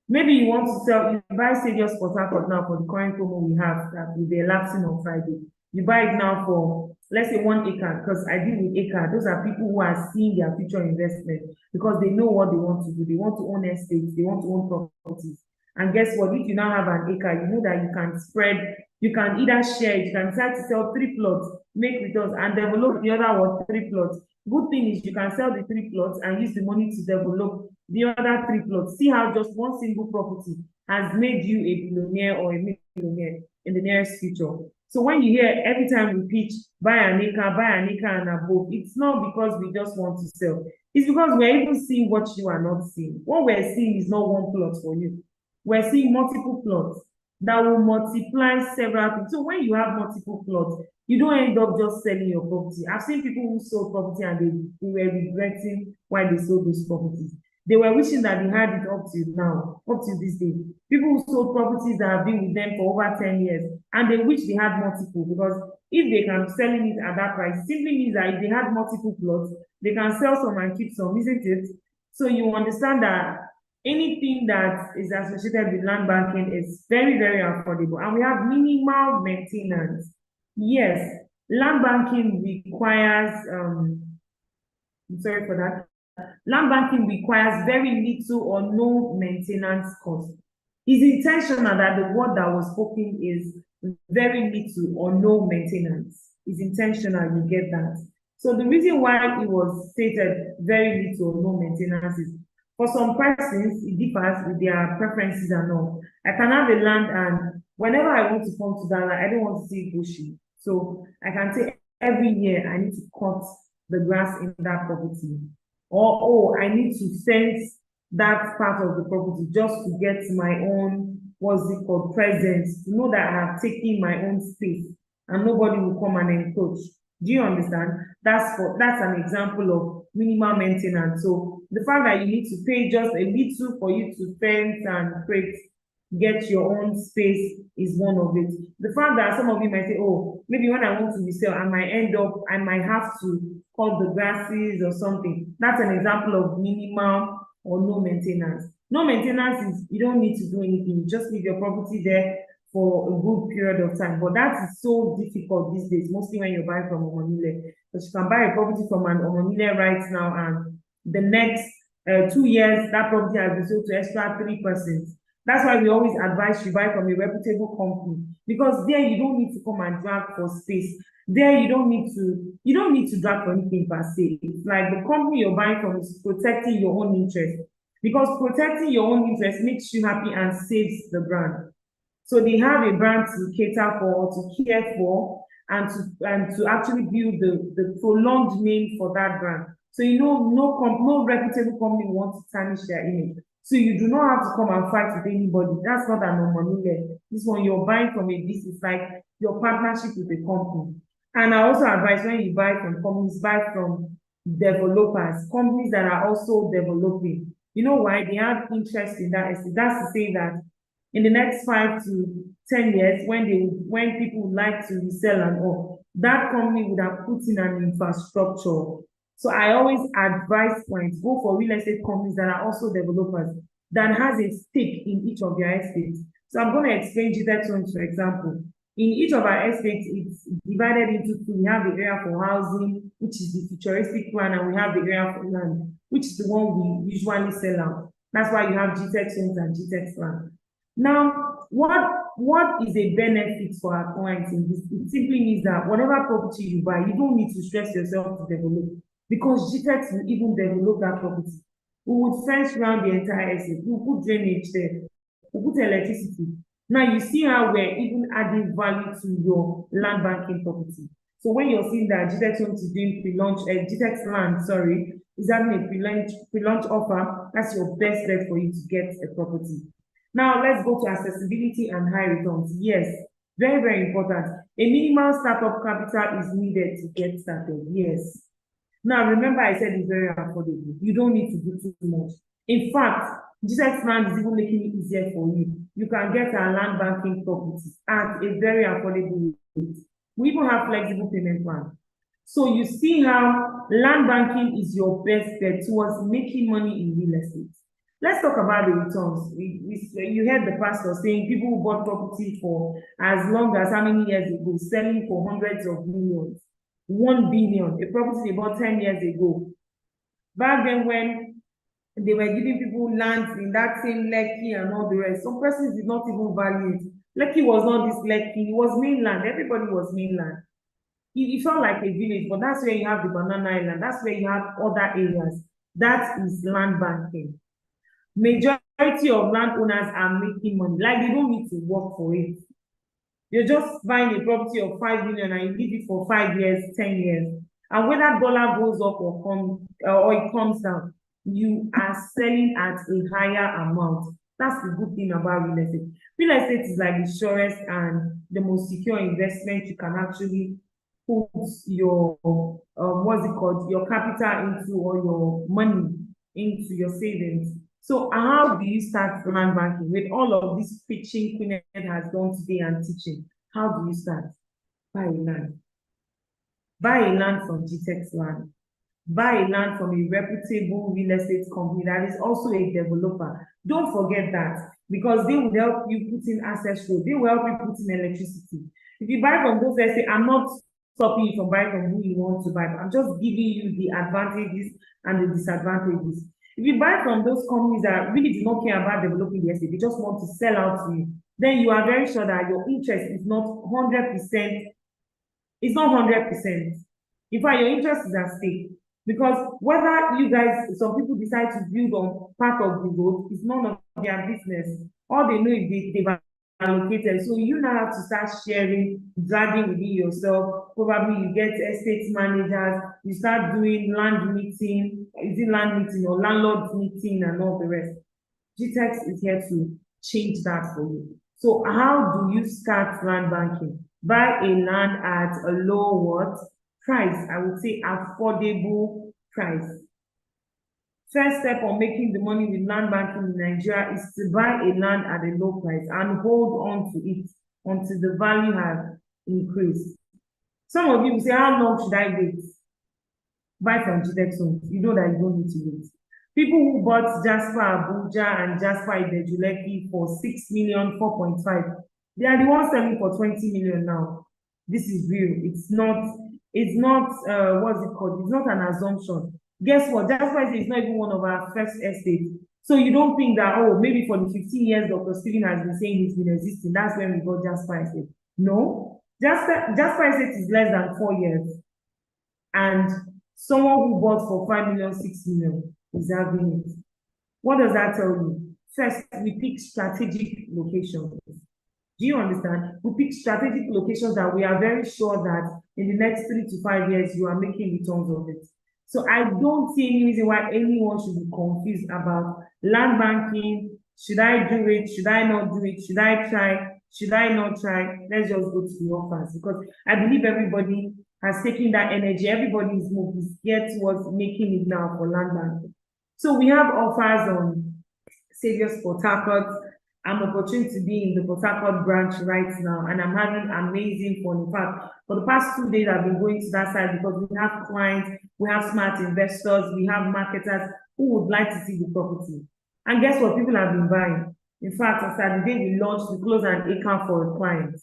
Maybe you want to sell, you buy Stadium Port Harcourt now for the current promo we have that will be elapsing on Friday. You buy it now for, let's say, 1 acre, because I deal with acre. Those are people who are seeing their future investment because they know what they want to do. They want to own estates, they want to own properties. And guess what? If you now have an acre, you know that you can spread, you can either share it, you can decide to sell 3 plots, make returns, and develop the other 3 plots. Good thing is you can sell the 3 plots and use the money to develop the other 3 plots. See how just one single property has made you a billionaire or a millionaire in the nearest future. So when you hear every time we pitch, buy an acre and above, it's not because we just want to sell. It's because we're even seeing what you are not seeing. What we're seeing is not one plot for you. We're seeing multiple plots that will multiply several things. So when you have multiple plots, you don't end up just selling your property. I've seen people who sold property and they were regretting why they sold those properties. They were wishing that they had it up to now, up to this day. People who sold properties that have been with them for over 10 years, and they wish they had multiple, because if they can be selling it at that price, simply means that if they had multiple plots, they can sell some and keep some, isn't it? So you understand that anything that is associated with land banking is very, very affordable. And we have minimal maintenance. Yes, land banking requires, I'm sorry for that. Land banking requires very little or no maintenance cost. It's intentional that the word that was spoken is very little or no maintenance. It's intentional, you get that. So the reason why it was stated very little or no maintenance is for some persons, it differs with their preferences and all. I can have a land and whenever I want to come to that land, I don't want to see bushy. So I can say every year I need to cut the grass in that property. Or, oh, I need to fence that part of the property just to get my own, what's it called, presence, to know that I have taken my own space and nobody will come and encroach. Do you understand? That's an example of minimal maintenance. So the fact that you need to pay just a little for you to fence and create, get your own space is one of it. The fact that some of you might say, oh, maybe when I want to resell, I might have to cut the grasses or something. That's an example of minimal or no maintenance. No maintenance is you don't need to do anything. You just leave your property there for a good period of time. But that is so difficult these days, mostly when you buy from Omonile. Because you can buy a property from an Omonile right now, and the next 2 years, that property has been sold to extra 3%. That's why we always advise you buy from a reputable company, because there you don't need to come and drag for space. There you don't need to drag for anything per se. It's like the company you're buying from is protecting your own interest, because protecting your own interest makes you happy and saves the brand. So they have a brand to cater for, to care for, and to actually build the prolonged name for that brand. So you know, no reputable company wants to tarnish their image. So you do not have to come and fight with anybody. That's not an money. This one you're buying from a business, like your partnership with a company. And I also advise when you buy from companies, buy from developers, companies that are also developing. You know why? They have interest in that estate. That's to say that in the next 5 to 10 years, when people would like to resell and all, that company would have put in an infrastructure. So I always advise clients, go for real estate companies that are also developers, that has a stake in each of their estates. So I'm going to explain Gtext Land, for example. In each of our estates, it's divided into two. We have the area for housing, which is the futuristic plan, and we have the area for land, which is the one we usually sell out. That's why you have Gtext Homes and Gtext Land. Now, what is a benefit for our clients in this? It simply means that whatever property you buy, you don't need to stress yourself to develop, because Gtext will even develop that property. We would fence around the entire estate. We'll put drainage there. We'll put electricity. Now you see how we're even adding value to your land banking property. So when you're seeing that Gtext Homes is doing pre-launch, Gtext Land, sorry, is having a pre-launch offer, that's your best bet for you to get a property. Now let's go to accessibility and high returns. Yes, very, very important. A minimal startup capital is needed to get started. Yes. Now remember, I said it's very affordable. You don't need to do too much. In fact, Gtext Land is even making it easier for you. You can get our land banking properties at a very affordable rate. We even have flexible payment plan. So you see how land banking is your best bet towards making money in real estate. Let's talk about the returns. You heard the pastor saying people who bought property for as long as how many years ago, selling for hundreds of millions, 1 billion, a property they bought 10 years ago. Back then when they were giving people land in that same Lekki and all the rest, some persons did not even value it. Lekki was not this Lekki, it was mainland, everybody was mainland. It felt like a village, but that's where you have the Banana Island, that's where you have other areas. That is land banking. Majority of landowners are making money, like they don't need to work for it. You're just buying a property of 5 million and you leave it for 5 years, 10 years. And whether dollar goes up or it comes down, you are selling at a higher amount. That's the good thing about real estate. Real estate is like the surest and the most secure investment you can actually put your what's it called, your capital into, or your money into, your savings. So how do you start land banking with all of this pitching Queen has done today and teaching? How do you start? Buy a land. Buy a land from Gtext Land. Buy a land from a reputable real estate company that is also a developer. Don't forget that, because they will help you put in access road. They will help you put in electricity. If you buy from those, I say, I'm not stopping you from buying from who you want to buy. I'm just giving you the advantages and the disadvantages. If you buy from those companies that really do not care about developing the estate, they just want to sell out to you, then you are very sure that your interest is not 100%. It's not 100%. In fact, your interest is at stake. Because whether you guys, some people decide to build on part of the road, is none of their business. All they know is they've allocated. So you now have to start sharing, dragging within yourself. Probably you get estate managers, you start doing land meeting, is it land meeting or landlord meeting and all the rest. Gtext is here to change that for you. So how do you start land banking? Buy a land at a low what? Price, I would say affordable price. First step on making the money with land banking in Nigeria is to buy a land at a low price and hold on to it until the value has increased. Some of you will say, how long should I wait? Buy from Gtext Homes. You know that you don't need to wait. People who bought Jasper Abuja and Jasper Idejuleki for 6 million, 4.5, they are the ones selling for 20 million now. This is real. It's not what's it called? It's not an assumption. Guess what? Jasper is not even one of our first estates. So you don't think that, oh, maybe for the 15 years Dr. Stephen has been saying he's been existing, that's when we got Jasper Estate. No, Jasper Estate is less than 4 years. And someone who bought for 5 million, 6 million is having it. What does that tell you? First, we pick strategic locations. Do you understand? We pick strategic locations that we are very sure that in the next 3 to 5 years, you are making returns of it. So I don't see any reason why anyone should be confused about land banking. Should I do it? Should I not do it? Should I try? Should I not try? Let's just go to the offers, because I believe everybody has taken that energy. Everybody is moved, is geared towards making it now for land banking. So we have offers on Saviour's Port Harcourt. I'm opportunity to be in the Port Harcourt branch right now, and I'm having amazing fun. In fact, for the past 2 days, I've been going to that side because we have clients, we have smart investors, we have marketers who would like to see the property. And guess what? People have been buying. In fact, as at the day we launched, we closed an acre for a client.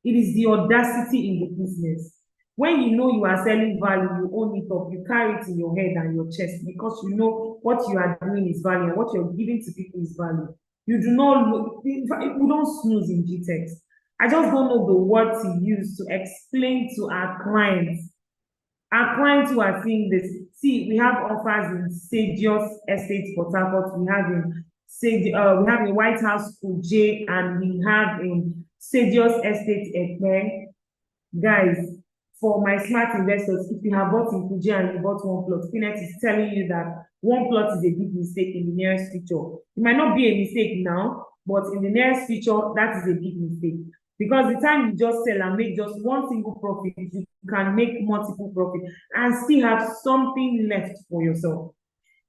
It is the audacity in the business. When you know you are selling value, you own it up, you carry it in your head and your chest, because you know what you are doing is value and what you're giving to people is value. You do not look, we don't snooze in Gtext. I just don't know the word to use to explain to our clients who are seeing this. See, we have offers in Sadios Estate Port Harcourt, we have in White House Kuje, and we have in Sadios Estate Ekpe. Guys, for my smart investors, if you have bought in Kuje and you bought one plot, Finet is telling you that one plot is a big mistake in the nearest future. It might not be a mistake now, but in the nearest future, that is a big mistake. Because the time you just sell and make just one single profit, you can make multiple profit and still have something left for yourself.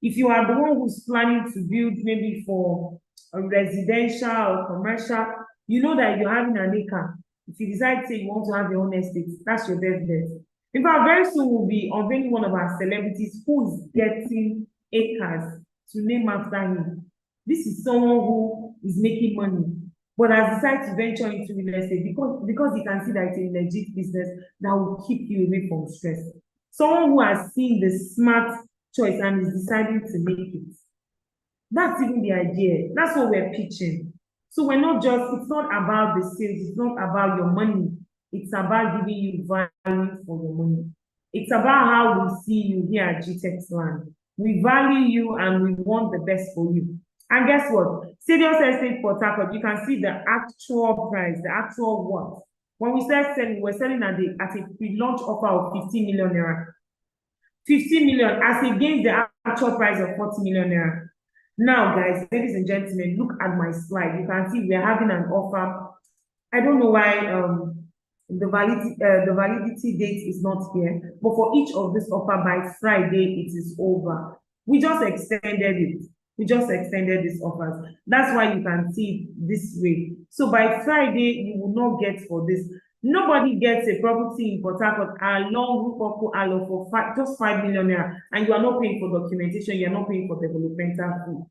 If you are the one who's planning to build maybe for a residential or commercial, you know that you're having an acre. If you decide to say you want to have your own estate, that's your best bet. In fact, very soon we'll be unveiling one of our celebrities who's getting acres to name after him. This is someone who is making money, but has decided to venture into real estate because he can see that it's a legit business that will keep you away from stress. Someone who has seen the smart choice and is deciding to make it. That's even the idea. That's what we're pitching. So we're not just, it's not about the sales, it's not about your money. It's about giving you value for your money. It's about how we see you here at Gtext Land. We value you and we want the best for you. And guess what? Sadios Estate Port Harcourt, you can see the actual price, the actual what. When we start selling, we're selling at a pre-launch offer of 15 million naira. 15 million as against the actual price of 40 million naira. Now, guys, ladies and gentlemen, look at my slide. You can see we're having an offer. I don't know why the validity date is not here, but for each of this offer by Friday, it is over. We just extended it. We just extended these offers. That's why you can see it this way. So by Friday, you will not get for this. Nobody gets a property in Port Harcourt along for just 5 million naira, and you are not paying for documentation, you are not paying for developmental fee.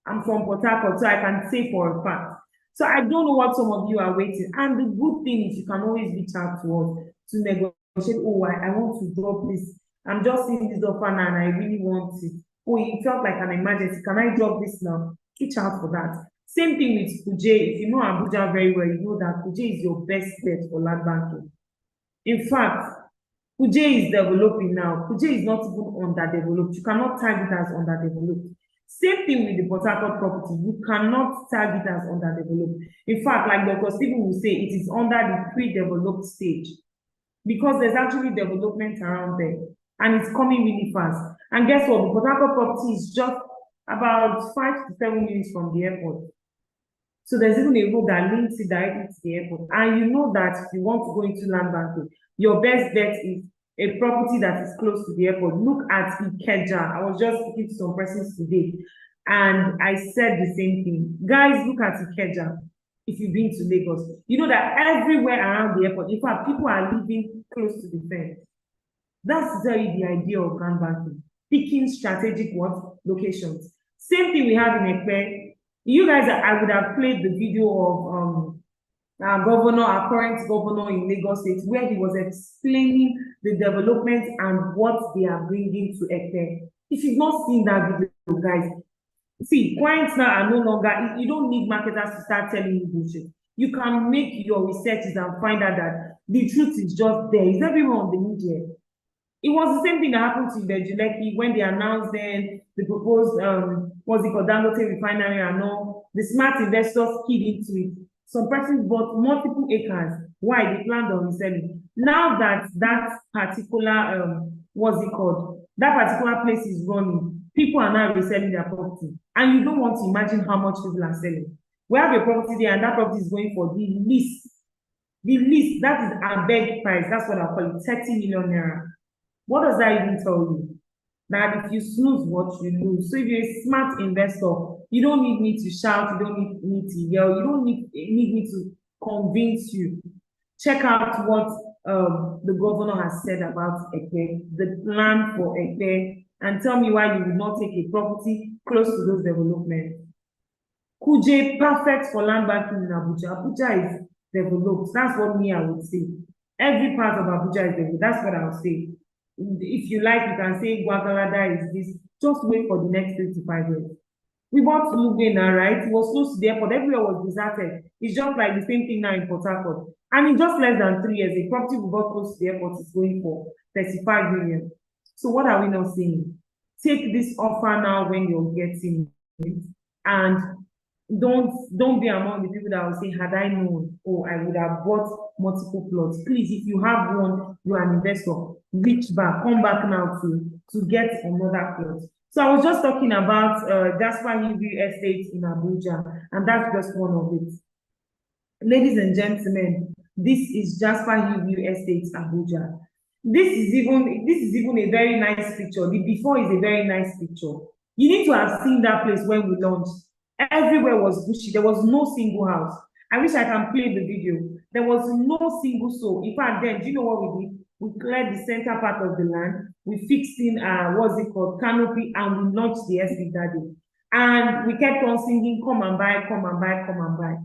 I'm from Port Harcourt, so I can say for a fact. So I don't know what some of you are waiting. And the good thing is you can always reach out to us to negotiate. Oh, I want to drop this. I'm just seeing this offer now and I really want it. Oh, it felt like an emergency. Can I drop this now? Reach out for that. Same thing with Kuje. If you know Abuja very well, you know that Kuje is your best bet for land banking. In fact, Kuje is developing now. Kuje is not even underdeveloped. You cannot tag it as underdeveloped. Same thing with the Port Harcourt property. You cannot tag it as underdeveloped. In fact, like Dr. Stephen will say, it is under the pre-developed stage because there's actually development around there and it's coming really fast. And guess what? The Port Harcourt property is just about 5 to 7 minutes from the airport. So there's even a road that links it directly to the airport. And you know that if you want to go into land banking, your best bet is a property that is close to the airport. Look at Ikeja. I was just speaking to some persons today, and I said the same thing. Guys, look at Ikeja. If you've been to Lagos, you know that everywhere around the airport, in fact, people are living close to the fence. That's really the idea of land banking. Picking strategic locations. Same thing we have in Ekpe. You guys, I would have played the video of our current governor in Lagos State, where he was explaining the development and what they are bringing to Ekpe. If you've not seen that video, guys, see, clients now are no longer, you don't need marketers to start telling you bullshit. You can make your researches and find out that the truth is just there. It's everywhere on the media. It was the same thing that happened to Bejuleki when they announced then the proposed, what's it called, Dangote refinery and all. The smart investors keyed into it. Some persons bought multiple acres. Why? They planned on reselling. Now that that particular, what's it called, that particular place is running, people are now reselling their property, and you don't want to imagine how much people are selling. We have a property there, and that property is going for the least. The least, that is a big price. That's what I call it, 30 million naira. What does that even tell you? That if you snooze, what you lose. So if you're a smart investor, you don't need me to shout, you don't need me to yell, you don't need me to convince you. Check out what the governor has said about Ekpe, the plan for Ekpe, and tell me why you would not take a property close to those developments. Kuje, perfect for land banking in Abuja. Abuja is developed. That's what me, I would say. Every part of Abuja is developed. That's what I would say. If you like, you can say Guagalada is this. Just wait for the next 3 to 5 years. We bought Lugena, right? It was close to the airport. Everywhere was deserted. It's just like the same thing now in Port Harcourt. And in just less than 3 years, a property we bought close to the airport is going for 35 million. So what are we now saying? Take this offer now when you're getting it, and don't be among the people that will say, had I known, or I would have bought multiple plots. Please, if you have one, you're an investor, reach back, come back now to get another plot. So I was just talking about Jasper Hillview Estate in Abuja, and that's just one of it. Ladies and gentlemen, this is Jasper Hillview Estate, Abuja. This is even a very nice picture. The before is a very nice picture. You need to have seen that place when we launched. Everywhere was bushy. There was no single house. I wish I can play the video. There was no single soul. In fact, then, do you know what we did? We cleared the center part of the land. We fixed in, what's it called, canopy, and we launched the estate that day. And we kept on singing, come and buy, come and buy, come and buy.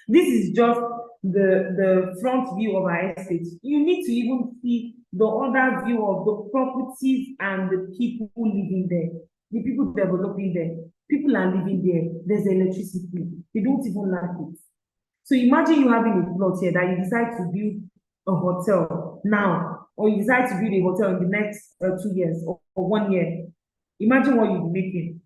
This is just the front view of our estate. You need to even see the other view of the properties and the people living there, the people developing there. People are living there. There's electricity. They don't even like it. So imagine you having a plot here that you decide to build a hotel now, or you decide to build a hotel in the next 2 years or 1 year. Imagine what you'll be making.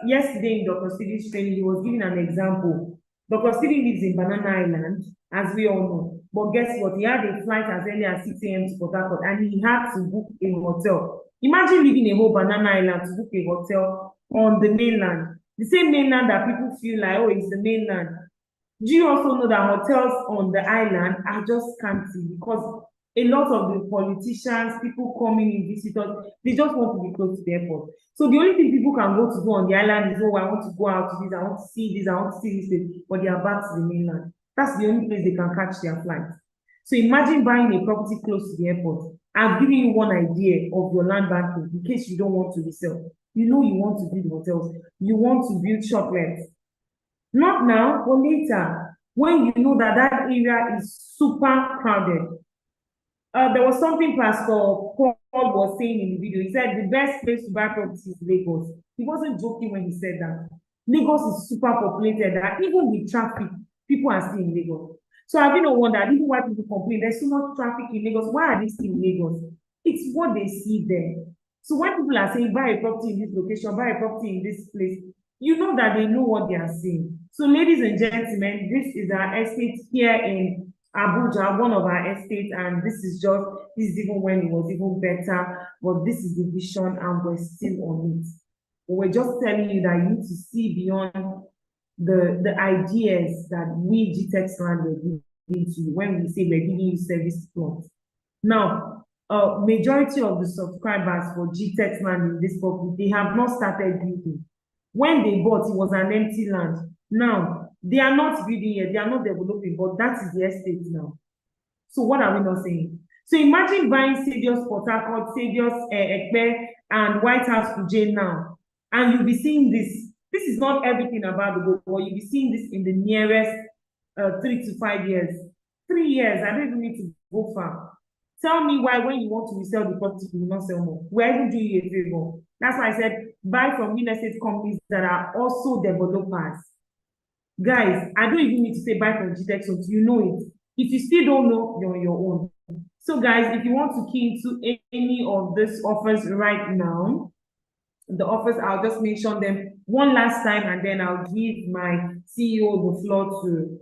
Yesterday in Dr. Stevie's training, he was giving an example. Dr. Stevie lives in Banana Island, as we all know. But guess what? He had a flight as early as 6 a.m. to Port Harcourt, and he had to book a hotel. Imagine living a whole Banana Island to book a hotel on the mainland. The same mainland that people feel like, oh, it's the mainland. Do you also know that hotels on the island are just scanty because a lot of the politicians, people coming in, visitors, they just want to be close to the airport. So the only thing people can go to do on the island is, oh, I want to go out to this, I want to see this, I want to see this thing, but they are back to the mainland. That's the only place they can catch their flight. So imagine buying a property close to the airport. I've given you one idea of your land banking in case you don't want to resell. You know you want to build hotels, you want to build shoplets. Not now, but later, when you know that that area is super crowded. There was something Pastor Paul was saying in the video. He said the best place to buy property is Lagos. He wasn't joking when he said that. Lagos is super populated, that even with traffic, people are still in Lagos. So I've been no wonder, even why people complain, there's so much traffic in Lagos. Why are they still in Lagos? It's what they see there. So when people are saying, buy a property in this location, buy a property in this place, you know that they know what they are saying. So ladies and gentlemen, this is our estate here in Abuja, one of our estates, and this is even when it was even better, but this is the vision and we're still on it. We're just telling you that you need to see beyond the ideas that we Gtext Land were giving to you when we say we're giving you service plots. Now, majority of the subscribers for Gtext Land in this property, they have not started building. When they bought, it was an empty land. Now, they are not building yet, they are not developing, but that is the estate now. So what are we not saying? So imagine buying Sadios Port Harcourt, Sadios Ekpe, and White House Kuje now, and you'll be seeing this. This is not everything about the book, but you'll be seeing this in the nearest 3 to 5 years. 3 years, I don't even need to go far. Tell me why when you want to resell the property, you will not sell more. We're even doing you a favor. That's why I said, buy from real estate companies that are also developers. Guys, I don't even need to say buy from Gtext Land, you know it. If you still don't know, you're on your own. So guys, if you want to key into any of these offers right now, the offers, I'll just mention them one last time, and then I'll give my CEO the floor to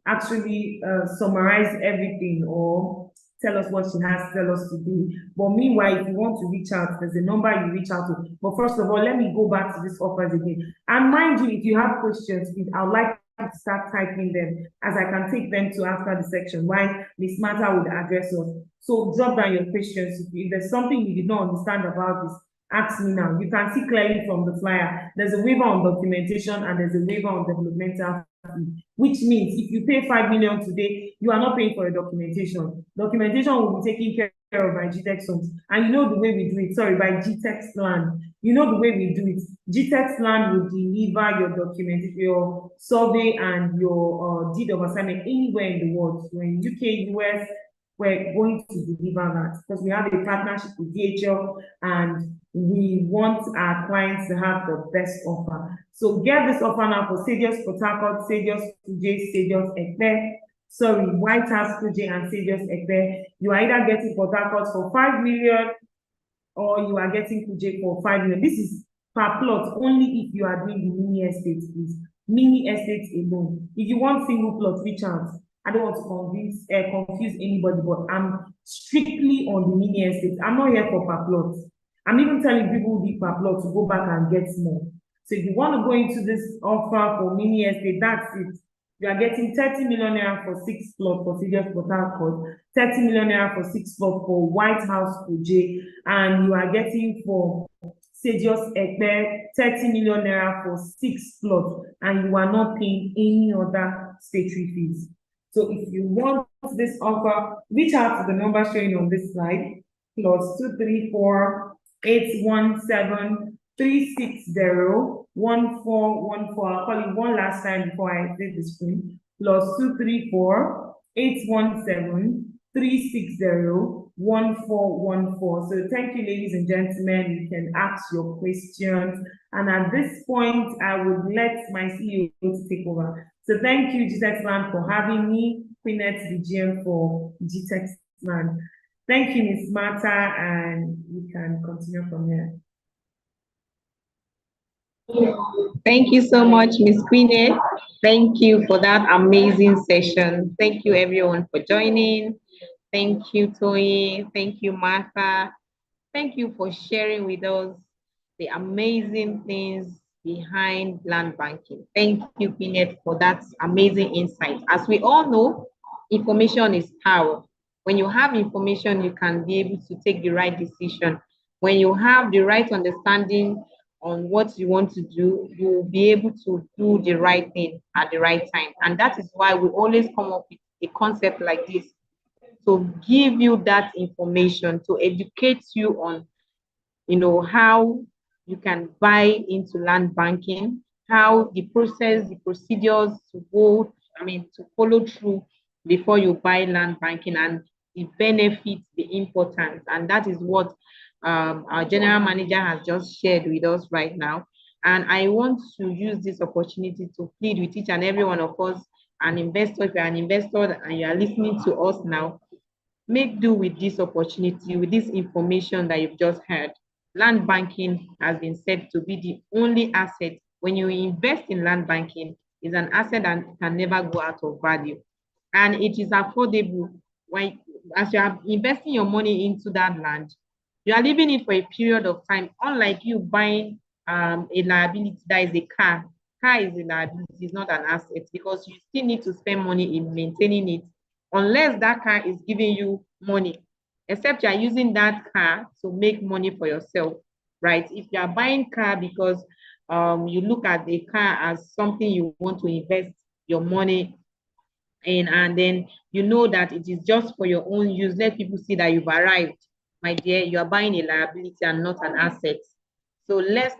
actually summarize everything or tell us what she has to tell us today. But meanwhile, if you want to reach out, there's a number you reach out to. But first of all, let me go back to these offers again. And mind you, if you have questions, I would like you to start typing them, as I can take them to after the section while Miss Martha would address us. So drop down your questions. If there's something you did not understand about this, ask me now. You can see clearly from the flyer, there's a waiver on documentation and there's a waiver on developmental fee, which means if you pay 5 million today, you are not paying for a documentation. Documentation will be taken care of by Gtext Homes. And you know the way we do it, sorry, by Gtext Land. You know the way we do it. Gtext Land will deliver your document, your survey and your deed of assignment anywhere in the world. So in UK, US, we're going to deliver that because we have a partnership with DHL and we want our clients to have the best offer. So get this offer now for Sadios Port Harcourt, Sadios Kuje, Sadios Ekpe, sorry, White House Kuje and Sadios Ekpe. You are either getting Port Harcourt for 5 million or you are getting Kuje for 5 million. This is per plot only if you are doing the mini estate, please. Mini estates alone. If you want single plot, reach out. I don't want to confuse anybody, but I'm strictly on the mini estate. I'm not here for per plot. I'm even telling people who did per plot to go back and get more. So if you want to go into this offer for mini estate, that's it. You are getting 30 million naira for 6 plots for Sadios Port Harcourt, 30 million naira for 6 plots for White House Kuje, and you are getting for Sadios Ekpe 30 million naira for 6 plots, and you are not paying any other statutory fees. So if you want this offer, reach out to the number showing on this slide, +234 817 360 1414. I'll call it one last time before I exit the screen. +234 817 360 1414. So thank you, ladies and gentlemen. You can ask your questions. And at this point, I would let my CEO to take over. So thank you, Gtext Land, for having me, Queenette, the GM for Gtext Land. Thank you, Ms. Martha, and we can continue from here. Thank you so much, Ms. Queenette. Thank you for that amazing session. Thank you, everyone, for joining. Thank you, Toyi. Thank you, Martha. Thank you for sharing with us the amazing things behind land banking. Thank you, Queenette, for that amazing insight. As we all know, information is power. When you have information, you can be able to take the right decision. When you have the right understanding on what you want to do, you will be able to do the right thing at the right time. And that is why we always come up with a concept like this, to give you that information, to educate you on, how you can buy into land banking, how the process, the procedures to follow through before you buy land banking, and the benefits, the importance. And that is what our general manager has just shared with us right now. And I want to use this opportunity to plead with each and every one of us, an investor. If you're an investor and you are listening to us now, make do with this opportunity, with this information that you've just heard. Land banking has been said to be the only asset. When you invest in land banking, is an asset that can never go out of value. And it is affordable. As you are investing your money into that land, you are leaving it for a period of time. Unlike you buying a liability that is a car. Car is a liability, it's not an asset, because you still need to spend money in maintaining it, unless that car is giving you money, except you are using that car to make money for yourself, right? If you are buying car because you look at the car as something you want to invest your money in, and then you know that it is just for your own use, let people see that you've arrived, my dear, you are buying a liability and not an asset. So let's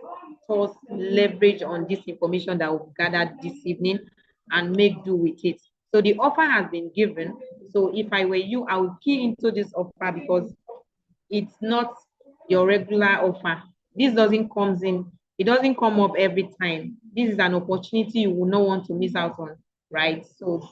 leverage on this information that we've gathered this evening and make do with it. So the offer has been given. So if I were you, I would key into this offer, because it's not your regular offer. This doesn't come up every time. This is an opportunity you will not want to miss out on, right? So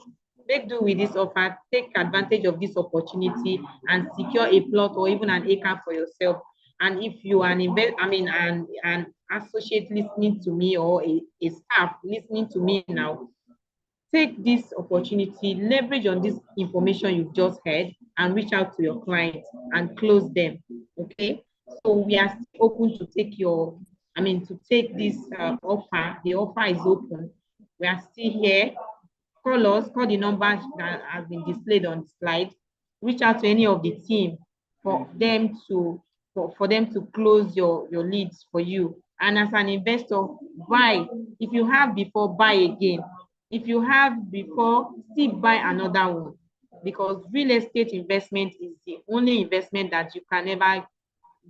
make do with this offer, take advantage of this opportunity and secure a plot or even an acre for yourself. And if you are an associate listening to me, or a staff listening to me now, take this opportunity, leverage on this information you've just heard, and reach out to your clients and close them. Okay, so we are still open to take to take this offer. The offer is open. We are still here. Call us, call the numbers that has been displayed on the slide. Reach out to any of the team for them to close your leads for you. And as an investor, buy. If you have before, buy again. If you have before, still buy another one, because real estate investment is the only investment that you can never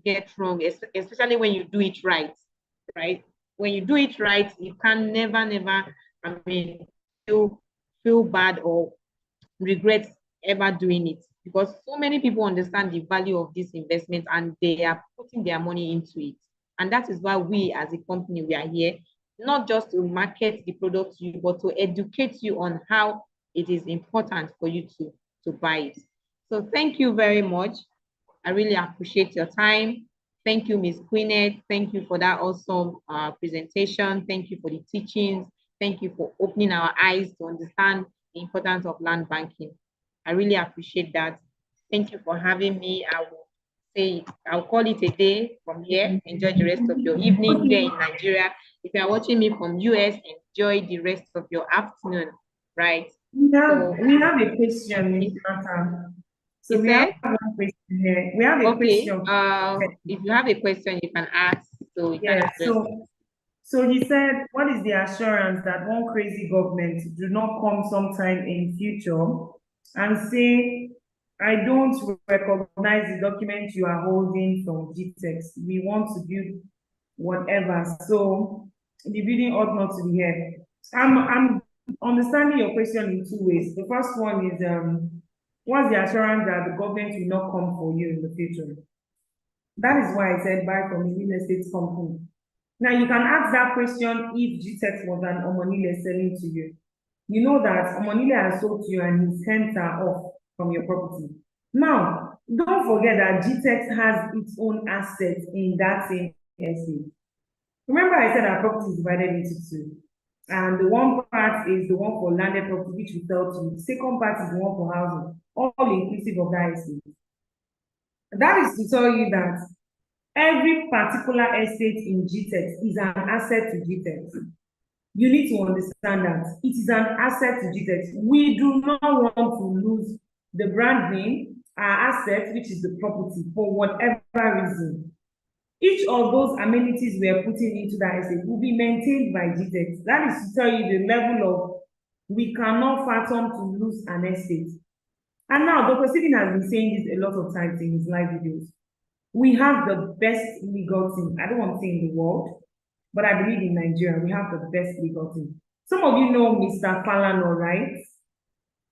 get wrong, especially when you do it right, right? When you do it right, you can never, feel bad or regret ever doing it, because so many people understand the value of this investment and they are putting their money into it. And that is why we as a company, we are here, not just to market the product to you, but to educate you on how it is important for you to buy it. So thank you very much. I really appreciate your time. Thank you, Ms. Queenette. Thank you for that awesome presentation. Thank you for the teachings. Thank you for opening our eyes to understand the importance of land banking. I really appreciate that. Thank you for having me. I'll call it a day from here. Enjoy the rest of your evening here in Nigeria. If you are watching me from US, enjoy the rest of your afternoon, right? We have a question, Ms. Martha. So we have one question here. We have a question. If you have a question, you can ask. So we can address. So he said, what is the assurance that one crazy government do not come sometime in future and say, I don't recognize the document you are holding from Gtext. We want to build whatever. So the building ought not to be here. I'm understanding your question in two ways. The first one is, what's the assurance that the government will not come for you in the future? That is why I said buy from a real estate company. Now you can ask that question if Gtext was an Omonile selling to you. You know that Omonile has sold to you and his hands are off from your property. Now, don't forget that Gtext has its own assets in that same estate. Remember I said our property is divided into two. And the one part is the one for landed property, which we sell to. The second part is the one for housing, all inclusive of that estate. That is to tell you that every particular estate in Gtext is an asset to Gtext. You need to understand that it is an asset to Gtext. We do not want to lose the brand name, our asset, which is the property, for whatever reason. Each of those amenities we are putting into that estate will be maintained by Gtext. That is to tell you the level of we cannot fathom to lose an estate. And now, Dr. Stephen has been saying this a lot of times in his live videos. We have the best legal team. I don't want to say in the world, but I believe in Nigeria, we have the best legal team. Some of you know Mr. Falano, right?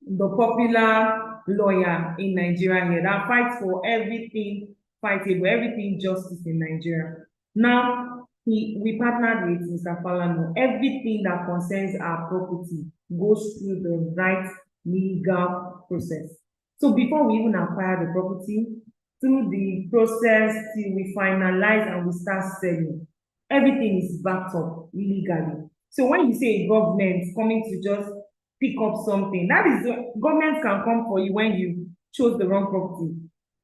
The popular lawyer in Nigeria here that fights for everything fightable, everything justice in Nigeria. Now, we partnered with Mr. Falano. Everything that concerns our property goes through the right legal process. So before we even acquire the property, through the process till we finalize and we start selling, everything is backed up legally. So when you say a government coming to just pick up something, that is, government can come for you when you chose the wrong property,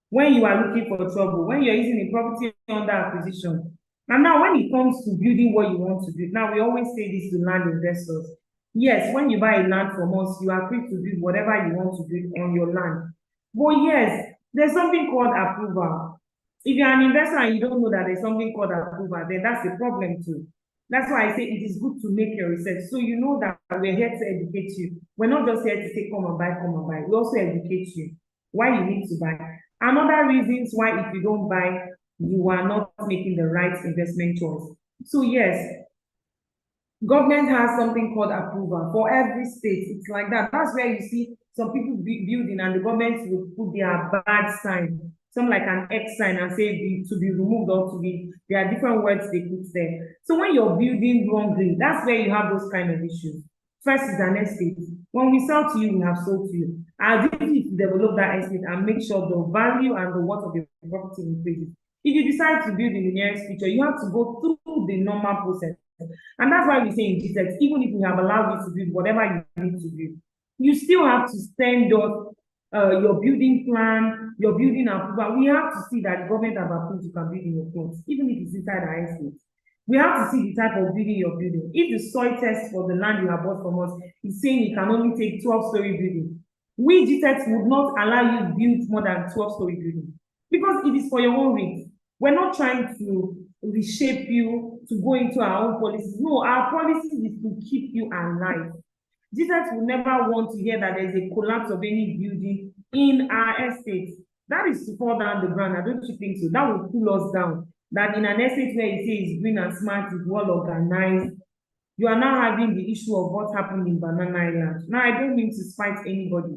when you are looking for trouble, when you're using a property under acquisition. And now when it comes to building what you want to do, now we always say this to land investors. Yes, when you buy a land from us, you are free to build whatever you want to build on your land. But yes, there's something called approval. If you're an investor and you don't know that there's something called approval, then that's a problem too. That's why I say it is good to make your research. So you know that we're here to educate you. We're not just here to say, come and buy, come and buy. We also educate you why you need to buy. And other reasons why if you don't buy, you are not making the right investment choice. So yes, government has something called approval for every state. It's like that. That's where you see some people building and the government will put their bad sign, some like an X sign, and say to be removed or to be, there are different words they put there. So when you're building wrongly, that's where you have those kind of issues. First is an estate. When we sell to you, we have sold to you. Our duty is to develop that estate and make sure the value and the worth of the property increases. If you decide to build in the nearest future, you have to go through the normal process. And that's why we say in GTEx, even if we have allowed you to build whatever you need to do, you still have to send us your building plan, your building approval. We have to see that the government have approved you can build in your plots, even if it's inside our estate. We have to see the type of building you're building. If the soil test for the land you have bought from us is saying it can only take 12-story building, we GTEx would not allow you to build more than 12-story building because it is for your own risk. We're not trying to reshape you to go into our own policies. No, our policy is to keep you alive. Jesus will never want to hear that there's a collapse of any building in our estate. That is to fall down the ground. I don't you think so? That will pull us down. That in an estate where you say it's green and smart, it's well organized, you are now having the issue of what happened in Banana Island. Now, I don't mean to spite anybody.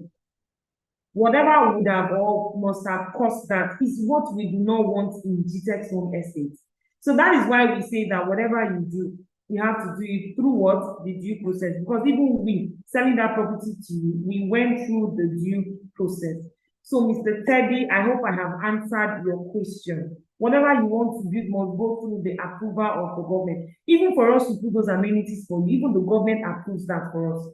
Whatever would have or must have caused that is what we do not want in GTEx home estates. So that is why we say that whatever you do, you have to do it through what? The due process. Because even we, selling that property to you, we went through the due process. So, Mr. Teddy, I hope I have answered your question. Whatever you want to build must go through the approval of the government. Even for us to put those amenities for you, even the government approves that for us.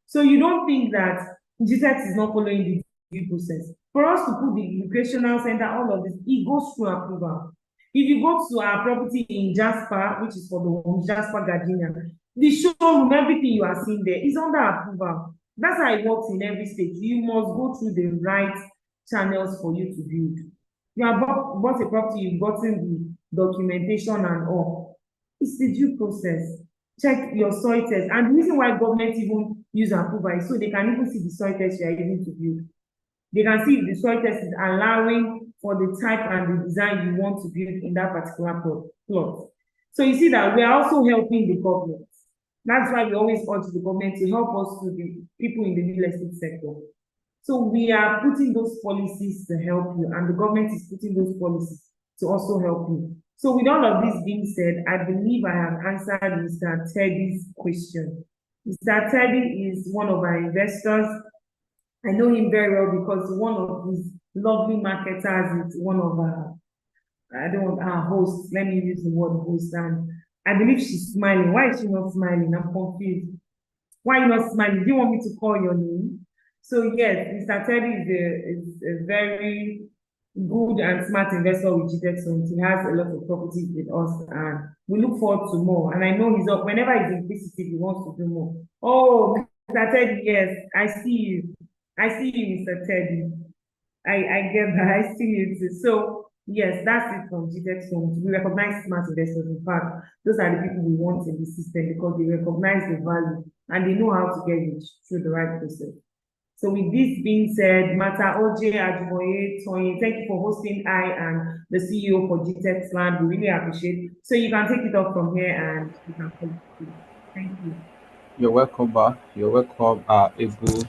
So you don't think that GTEx is not following the due process. For us to put the educational center, all of this, it goes through approval. If you go to our property in Jasper, which is for the home, Jasper Gardenia, the showroom, everything you are seeing there is under approval. That's how it works in every state. You must go through the right channels for you to build. You have bought a property, you've gotten the documentation and all. It's the due process. Check your soil test. And the reason why government even use approval is so they can even see the soil test you are using to build. They can see if the soil test is allowing for the type and the design you want to build in that particular plot. So you see that we are also helping the government. That's why we always urge the government to help us to the people in the real estate sector. So we are putting those policies to help you, and the government is putting those policies to also help you. So with all of this being said, I believe I have answered Mr. Teddy's question. Mr. Teddy is one of our investors. I know him very well because one of his lovely marketers is one of our, our hosts. Let me use the word host. And I believe she's smiling. Why is she not smiling? I'm confused. Why are you not smiling? Do you want me to call your name? So yes, Mr. Teddy is a very good and smart investor with Gtext Land. He has a lot of properties with us, and we look forward to more. And I know he's up whenever he's inquisitive, he wants to do more. Oh, Mr. Teddy, yes, I see you. I see you, Mr. Teddy. I get that. I see you too. So yes, that's it from Gtext Land. We recognize smart investors. In fact, those are the people we want in the system because they recognize the value and they know how to get it through the right process. So with this being said, Mata OJ Ajumoye Tony, thank you for hosting I and the CEO for Gtext Land. We really appreciate it. So you can take it off from here and you can continue. Thank you. You're welcome back. You're welcome, our able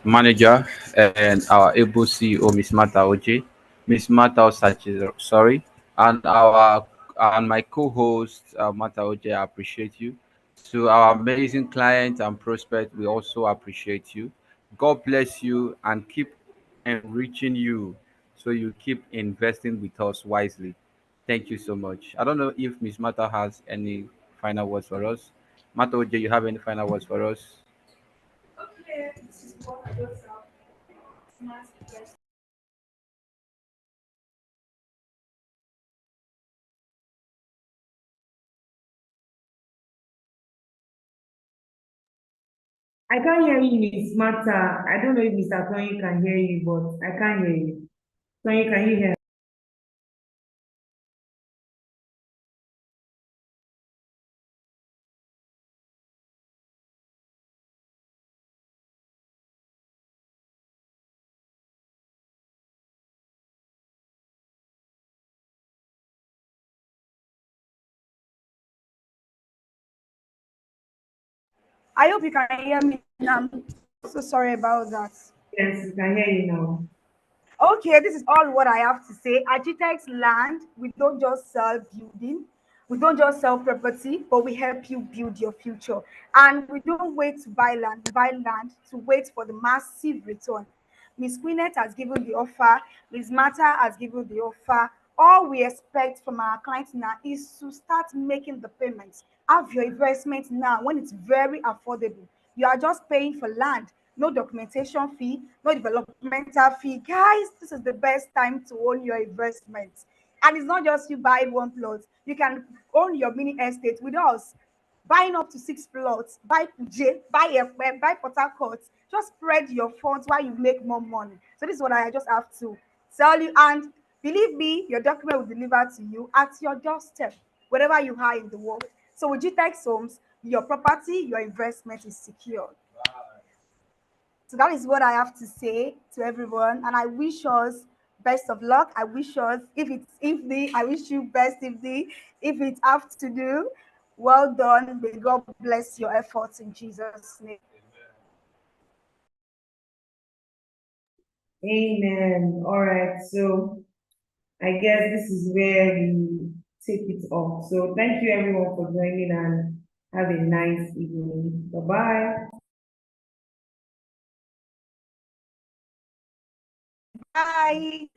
manager and our able CEO, Miss Mata OJ, Miss Mata sorry, and my co-host, Mata OJ. I appreciate you. To our amazing client and prospect, we also appreciate you. God bless you and keep enriching you so you keep investing with us wisely. Thank you so much. I don't know if Miss Mata has any final words for us. Mata OJ, you have any final words for us? I can't hear you, Miss Mata. I don't know if Mr. Tony can hear you, but I can't hear you. Tony, can you hear? I hope you can hear me now. I'm so sorry about that. Yes, we can hear you now. Okay, this is all what I have to say. At Gtext Land, we don't just sell building, we don't just sell property, but we help you build your future. And we don't wait to buy land, we buy land to wait for the massive return. Miss Queenette has given the offer, Miss Mata has given the offer. all we expect from our clients now is to start making the payments. Have your investment now when it's very affordable. You are just paying for land, no documentation fee, no developmental fee. Guys, this is the best time to own your investments. And it's not just you buy one plot, you can own your mini estate with us. Buying up to 6 plots, buy Kuje, buy Ekpe, buy Port Harcourt. Just spread your funds while you make more money. So this is what I just have to tell you. And believe me, your document will deliver to you at your doorstep, wherever you are in the world. So with Gtext Homes, your property, your investment is secure. So that is what I have to say to everyone. And I wish us best of luck. I wish us, if it's evening, I wish you best evening. If it's afternoon, well done. May God bless your efforts in Jesus' name. Amen. All right. So I guess this is where we take it off. So thank you everyone for joining and have a nice evening. Bye-bye. Bye.